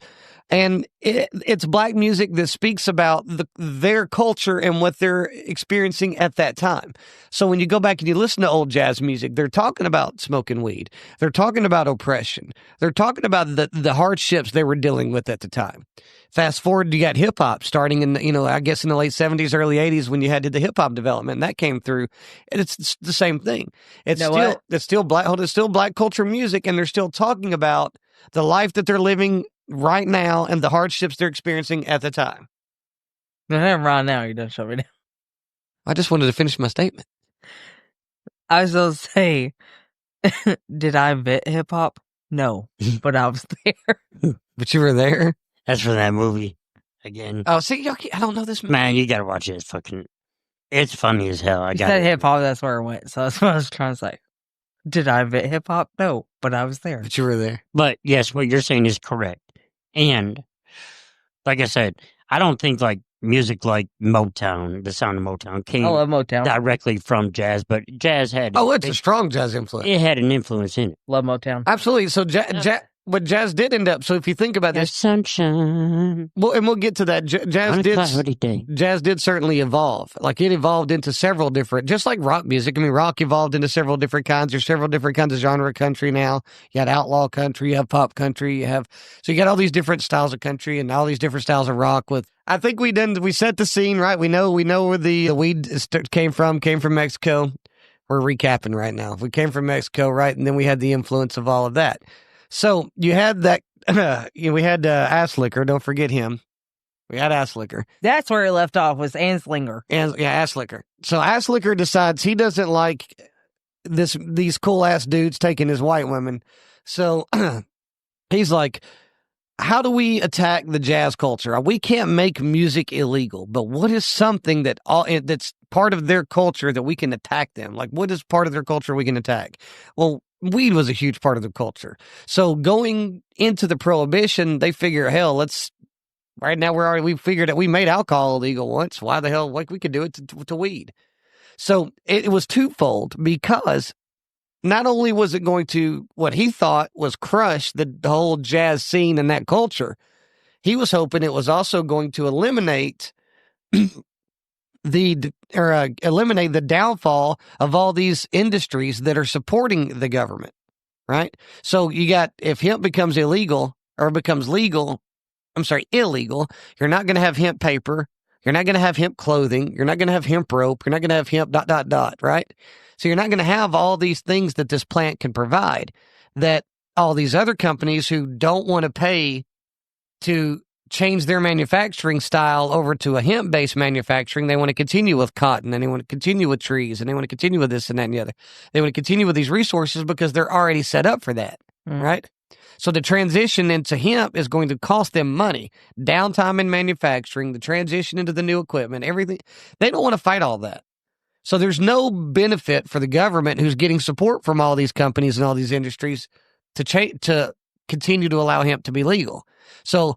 And it's black music that speaks about their culture and what they're experiencing at that time. So when you go back and you listen to old jazz music, they're talking about smoking weed. They're talking about oppression. They're talking about the hardships they were dealing with at the time. Fast forward, you got hip hop starting in, I guess in the late 70s, early 80s when you had the hip hop development, and that came through. And it's the same thing. It's still black culture music, and they're still talking about the life that they're living right now and the hardships they're experiencing at the time. Right now, you don't show me now. I just wanted to finish my statement. I was going to say, did I invent hip hop? No, but I was there. But you were there? That's from that movie again. Oh, see, I don't know this movie. Man, you got to watch it. It's funny as hell. You said hip hop, that's where it went. So that's what I was trying to say. Did I invent hip hop? No, but I was there. But you were there. But yes, what you're saying is correct. And like I said, I don't think like music like Motown, the sound of Motown, came directly from jazz, but jazz had... Oh, it's a strong jazz influence. It had an influence in it. Love Motown. Absolutely. So what jazz did end up, so if you think about this... sunshine. Well, and we'll get to that. Jazz did certainly evolve. Like, it evolved into several different... Just like rock music. I mean, rock evolved into several different kinds. There's several different kinds of genre of country now. You had outlaw country, you have pop country, So you got all these different styles of country and all these different styles of rock with... I think we set the scene, right? We know where the weed came from Mexico. We're recapping right now. We came from Mexico, right? And then we had the influence of all of that. So you had that, we had Ass Liquor. Don't forget him. We had Ass Liquor. That's where it left off, was Anslinger. Ass Liquor. So Ass Liquor decides he doesn't like these cool ass dudes taking his white women. So he's like, how do we attack the jazz culture? We can't make music illegal, but what is something that's part of their culture that we can attack them? Like, what is part of their culture we can attack? Well, weed was a huge part of the culture. So going into the prohibition, they figure, hell, right now we figured that we made alcohol illegal once. Why the hell, like, we could do it to weed. So it was twofold, because not only was it going to, what he thought was crush the whole jazz scene and that culture, he was hoping it was also going to eliminate eliminate the downfall of all these industries that are supporting the government, right? So you got, if hemp becomes illegal, you're not going to have hemp paper. You're not going to have hemp clothing. You're not going to have hemp rope. You're not going to have hemp ... right? So you're not going to have all these things that this plant can provide, that all these other companies who don't want to pay to change their manufacturing style over to a hemp-based manufacturing. They want to continue with cotton, and they want to continue with trees, and they want to continue with this and that and the other. They want to continue with these resources because they're already set up for that, right? So the transition into hemp is going to cost them money. Downtime in manufacturing, the transition into the new equipment, everything. They don't want to fight all that. So there's no benefit for the government, who's getting support from all these companies and all these industries, to continue to allow hemp to be legal. So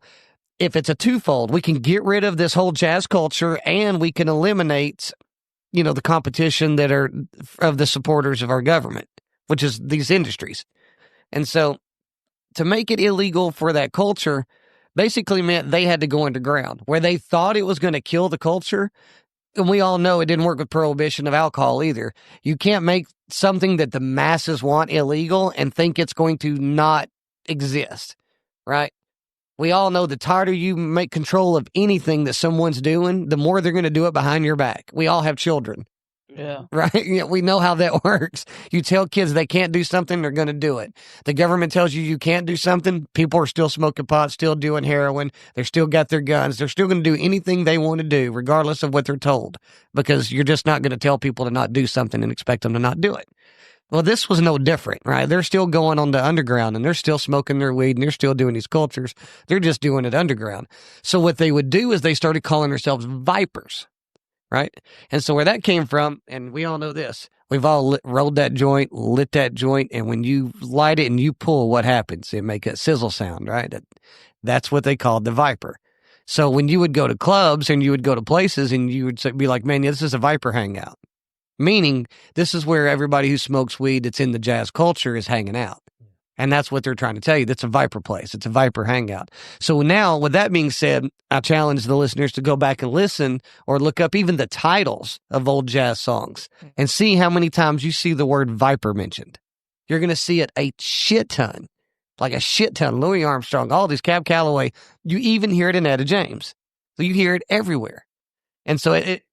if it's a twofold, we can get rid of this whole jazz culture, and we can eliminate, the competition that are of the supporters of our government, which is these industries. And so to make it illegal for that culture basically meant they had to go underground, where they thought it was going to kill the culture. And we all know it didn't work with prohibition of alcohol either. You can't make something that the masses want illegal and think it's going to not exist, right? We all know the tighter you make control of anything that someone's doing, the more they're going to do it behind your back. We all have children. Yeah. Right? Yeah, we know how that works. You tell kids they can't do something, they're going to do it. The government tells you you can't do something, people are still smoking pot, still doing heroin, they're still got their guns, they're still going to do anything they want to do, regardless of what they're told, because you're just not going to tell people to not do something and expect them to not do it. Well, this was no different, right? They're still going on the underground and they're still smoking their weed and they're still doing these cultures. They're just doing it underground. So what they would do is they started calling themselves vipers, right? And so where that came from, and we all know this, we've all rolled that joint, lit that joint, and when you light it and you pull, what happens? It make a sizzle sound, right? That's what they called the viper. So when you would go to clubs and you would go to places and you would be like, man, yeah, this is a viper hangout. Meaning, this is where everybody who smokes weed that's in the jazz culture is hanging out. And that's what they're trying to tell you. That's a viper place. It's a viper hangout. So now, with that being said, I challenge the listeners to go back and listen or look up even the titles of old jazz songs and see how many times you see the word viper mentioned. You're going to see it a shit ton. Like a shit ton. Louis Armstrong, all these, Cab Calloway. You even hear it in Etta James. So you hear it everywhere. And so it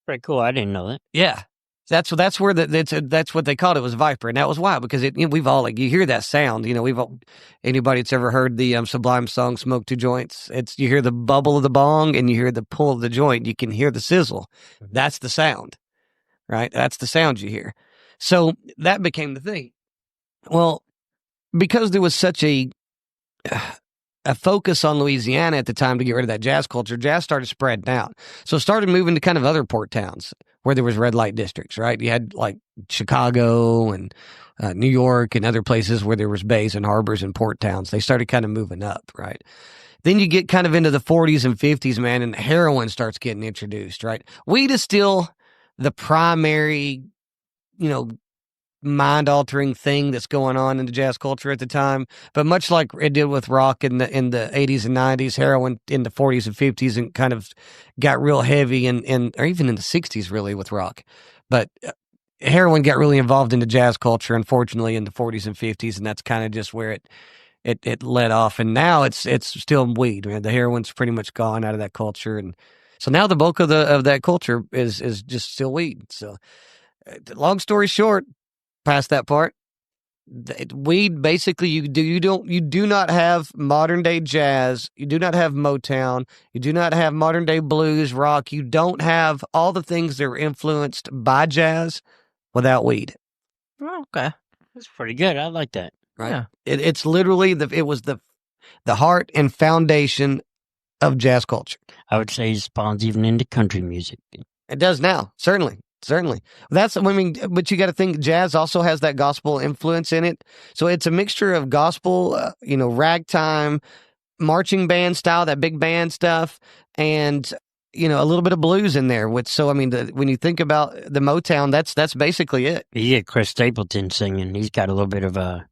Pretty cool. I didn't know that. yeah. That's where that's what they called it, was viper, and that was why, because we've all, like, you hear that sound, anybody that's ever heard the Sublime song "Smoke Two Joints," you hear the bubble of the bong and you hear the pull of the joint, you can hear the sizzle. That's the sound, right? That's the sound you hear. So that became the thing. Well, because there was such a focus on Louisiana at the time to get rid of that jazz culture, jazz started spreading out. So it started moving to kind of other port towns where there was red light districts, right? You had like Chicago and New York and other places where there was bays and harbors and port towns. They started kind of moving up, right? Then you get kind of into the 40s and 50s, man, and heroin starts getting introduced, right? Weed is still the primary, mind-altering thing that's going on in the jazz culture at the time. But much like it did with rock in the 80s and 90s, heroin in the 40s and 50s and kind of got real heavy, or even in the 60s, really, with rock. But heroin got really involved in the jazz culture, unfortunately, in the 40s and 50s, and that's kind of just where it led off. And now it's still weed. Man. The heroin's pretty much gone out of that culture, and so now the bulk of that culture is just still weed. So, long story short, past that part, weed basically you do not have modern day jazz, you do not have Motown, you do not have modern day blues, rock, you don't have all the things that are influenced by jazz without weed. Oh, okay. That's pretty good. I like that. Right? Yeah. It's literally it was the heart and foundation of jazz culture. I would say it spawns even into country music. It does now, certainly. But you got to think jazz also has that gospel influence in it. So it's a mixture of gospel, ragtime, marching band style, that big band stuff, and a little bit of blues in there. When you think about the Motown, that's basically it. You get Chris Stapleton singing. He's got a little bit of a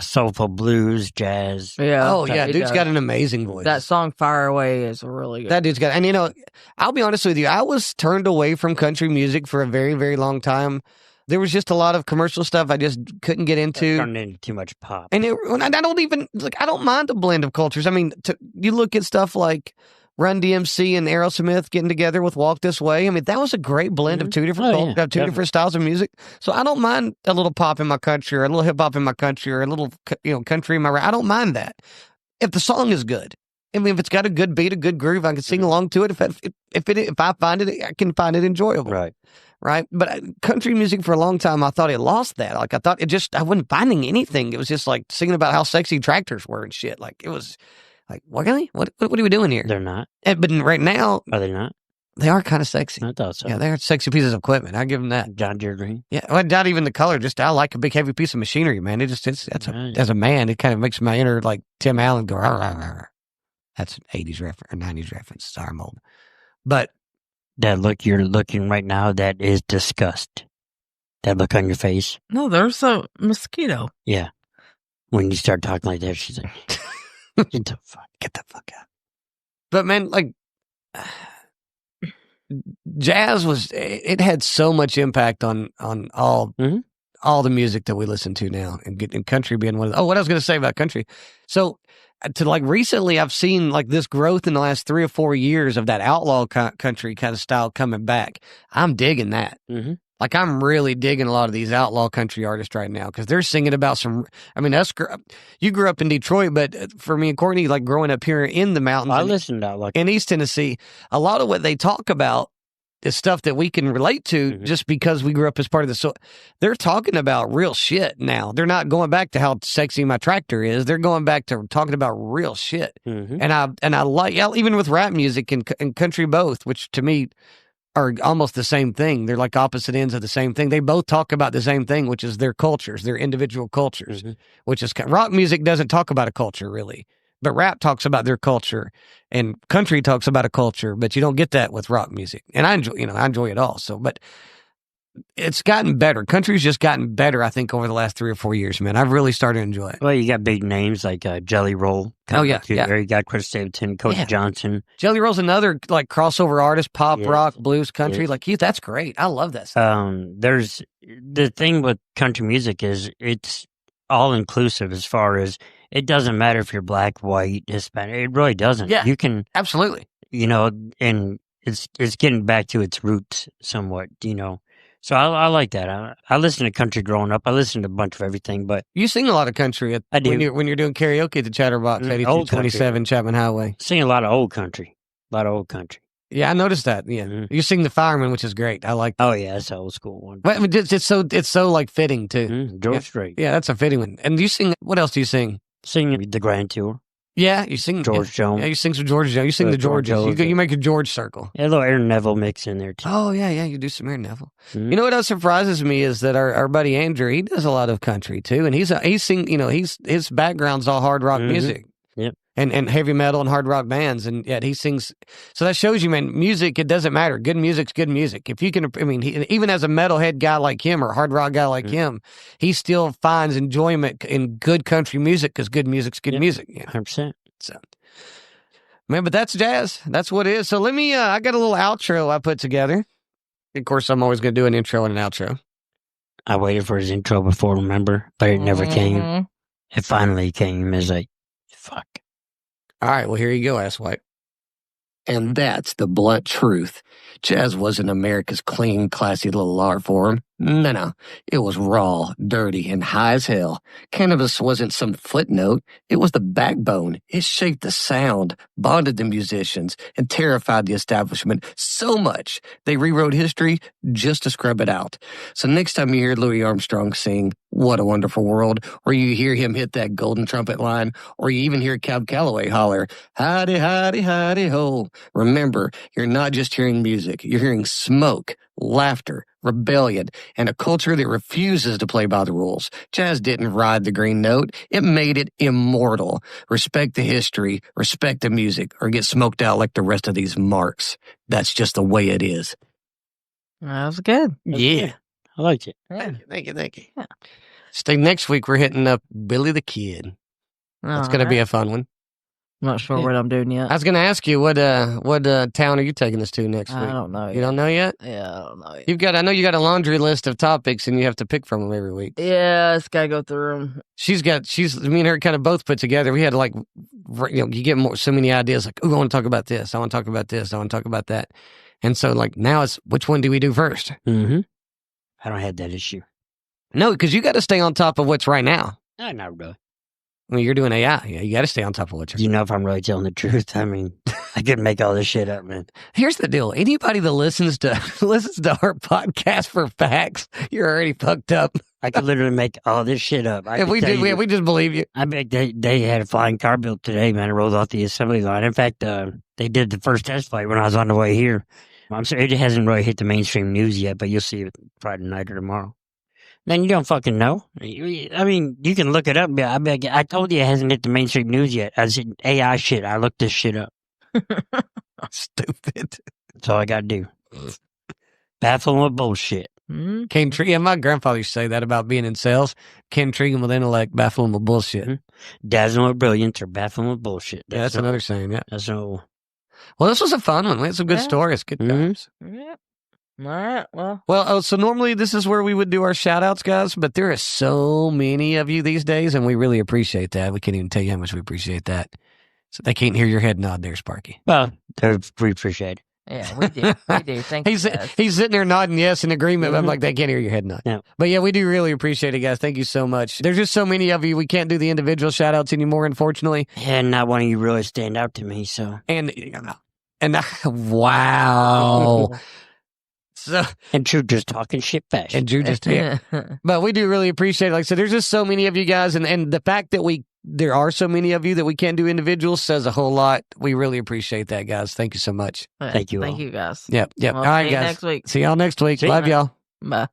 soulful blues, jazz. Yeah. Oh, yeah. Dude's got an amazing voice. That song Fire Away is really good. That dude's got, and I'll be honest with you, I was turned away from country music for a very, very long time. There was just a lot of commercial stuff I just couldn't get into. Turned into too much pop. And I don't mind the blend of cultures. I mean, you look at stuff like Run DMC and Aerosmith getting together with Walk This Way. I mean, that was a great blend of two different different styles of music. So I don't mind a little pop in my country, or a little hip hop in my country, or a little country in my rap. I don't mind that if the song is good. I mean, if it's got a good beat, a good groove, I can sing along to it. If I find it, I can find it enjoyable. Right. But country music for a long time, I thought it lost that. Like, I wasn't finding anything. It was just like singing about how sexy tractors were and shit. Like, it was like, what really? What are we doing here? They're not. But right now, Are they not? they are kind of sexy. I thought so. Yeah, they're sexy pieces of equipment. I give them that. John Deere Green. Yeah, well, not even the color. Just I like a big heavy piece of machinery, man. As a man, it kind of makes my inner like Tim Allen go. Rah, rah, rah. That's an 80s reference or 90s reference. Sorry, I'm old. But That look you're looking right now, that is disgust. That look on your face. No, there's a mosquito. Yeah. When you start talking like that, she's like, get the fuck out. But man, like jazz it had so much impact on all all the music that we listen to now, and country being one of what I was going to say about country. So to like recently, I've seen like this growth in the last 3 or 4 years of that outlaw country kind of style coming back. I'm digging that. Mm-hmm. Like, I'm really digging a lot of these outlaw country artists right now because they're singing about some. I mean, you grew up in Detroit, but for me and Courtney, like growing up here in the mountains, I listened to outlaw in East Tennessee, a lot of what they talk about is stuff that we can relate to just because we grew up as part of the. So they're talking about real shit now. They're not going back to how sexy my tractor is. They're going back to talking about real shit. And I like, even with rap music and country both, which to me are almost the same thing. They're like opposite ends of the same thing. They both talk about the same thing, which is their cultures, their individual cultures, which is rock music doesn't talk about a culture really, but rap talks about their culture and country talks about a culture, but you don't get that with rock music. And I enjoy it all. So, but it's gotten better. Country's just gotten better, I think, over the last 3 or 4 years, man. I've really started to enjoy it. Well, you got big names like Jelly Roll. Oh, yeah. You got Chris Stapleton, Cody Johnson. Jelly Roll's another like crossover artist, pop, rock, blues, country. Like, that's great. I love that stuff. There's the thing with country music is it's all inclusive as far as it doesn't matter if you're black, white, Hispanic. It really doesn't. Yeah, you can absolutely. And it's getting back to its roots somewhat. So I like that. I listen to country growing up. I listen to a bunch of everything, but you sing a lot of country. I do. When you're doing karaoke at the Chatterbox, 8227 Chapman Highway. Sing a lot of old country. Yeah, I noticed that. Yeah, you sing the Fireman, which is great. I like. Oh yeah, that's an old school one. But I mean, it's so like fitting too. George Strait. Yeah, that's a fitting one. And you sing. What else do you sing? Sing the Grand Tour. Yeah, you sing George Jones. Yeah, you sing some George Jones. You sing the Georges. You make a George circle. Yeah, a little Aaron Neville mix in there too. Oh yeah, you do some Aaron Neville. You know what else surprises me is that our buddy Andrew, he does a lot of country too, and he's his background's all hard rock music. Yep. And heavy metal and hard rock bands, and yet he sings. So that shows you, man, music, it doesn't matter. Good music's good music. If you can, even as a metalhead guy like him or a hard rock guy like him, he still finds enjoyment in good country music because good music's good music. 100%. So, man, but that's jazz. That's what it is. So let me, I got a little outro I put together. Of course, I'm always going to do an intro and an outro. I waited for his intro before, remember? But it never came. It finally came. It's like, fuck. All right, well, here you go, asswipe. And that's the blunt truth. Jazz wasn't America's clean, classy little art form. No. It was raw, dirty, and high as hell. Cannabis wasn't some footnote. It was the backbone. It shaped the sound, bonded the musicians, and terrified the establishment so much they rewrote history just to scrub it out. So next time you hear Louis Armstrong sing "What a Wonderful World," or you hear him hit that golden trumpet line, or you even hear Cab Calloway holler, "Hidey, hidey, hidey, ho," remember, you're not just hearing music. You're hearing smoke, laughter, rebellion, and a culture that refuses to play by the rules. Jazz didn't ride the green note. It made it immortal. Respect the history, respect the music, or get smoked out like the rest of these marks. That's just the way it is. That was good. Yeah. I liked it. Yeah. Thank you. Yeah. Stay next week. We're hitting up Billy the Kid. That's going to be a fun one. I'm not sure what I'm doing yet. I was going to ask you, what town are you taking us to next week? I don't know yet. You don't know yet? Yeah, I don't know yet. I know you got a laundry list of topics and you have to pick from them every week. Yeah, it's got to go through them. Me and her kind of both put together. We had you get so many ideas like, oh, I want to talk about this. I want to talk about this. I want to talk about that. And so now it's, which one do we do first? Mm-hmm. I don't have that issue. No, because you got to stay on top of what's right now. No, not really. I mean, you're doing AI. Yeah, you got to stay on top of what's right now. Do you know if I'm really telling the truth? I mean, I could make all this shit up, man. Here's the deal. Anybody that listens to our podcast for facts, you're already fucked up. I could literally make all this shit up. If we did, we just believe you. I bet they had a flying car built today, man. It rolled off the assembly line. In fact, they did the first test flight when I was on the way here. I'm sorry, it hasn't really hit the mainstream news yet, but you'll see it Friday night or tomorrow. Man, you don't fucking know. I mean, you can look it up. I told you it hasn't hit the mainstream news yet. I said AI shit. I looked this shit up. Stupid. That's all I got to do. Baffling with bullshit. Mm-hmm. Can't treat. Yeah, my grandfather used to say that about being in sales. Can't treat him with intellect, baffling with bullshit. Mm-hmm. Dazzling with brilliance or baffling with bullshit. That's another saying, yeah. That's no. Well, this was a fun one. We had some good stories, good times. Yeah. All right. Well. Well, so normally this is where we would do our shout outs, guys, but there are so many of you these days, and we really appreciate that. We can't even tell you how much we appreciate that. So they can't hear your head nod there, Sparky. Well, we appreciate it. Yeah, we do. We do. Thank you, guys. He's sitting there nodding yes in agreement. I'm like, they can't hear your head nod. No. But yeah, we do really appreciate it, guys. Thank you so much. There's just so many of you. We can't do the individual shout outs anymore, unfortunately. And not one of you really stand out to me, so. And wow. So, and Drew just talking shit fast. And Drew just, yeah. But we do really appreciate it. Like I said, there's just so many of you guys. And the fact that there are so many of you that we can't do individuals says a whole lot. We really appreciate that, guys. Thank you so much. Thank you. Thank you, guys. Yep. Well, All right, see you guys. next week. See y'all next week. Love y'all. Bye.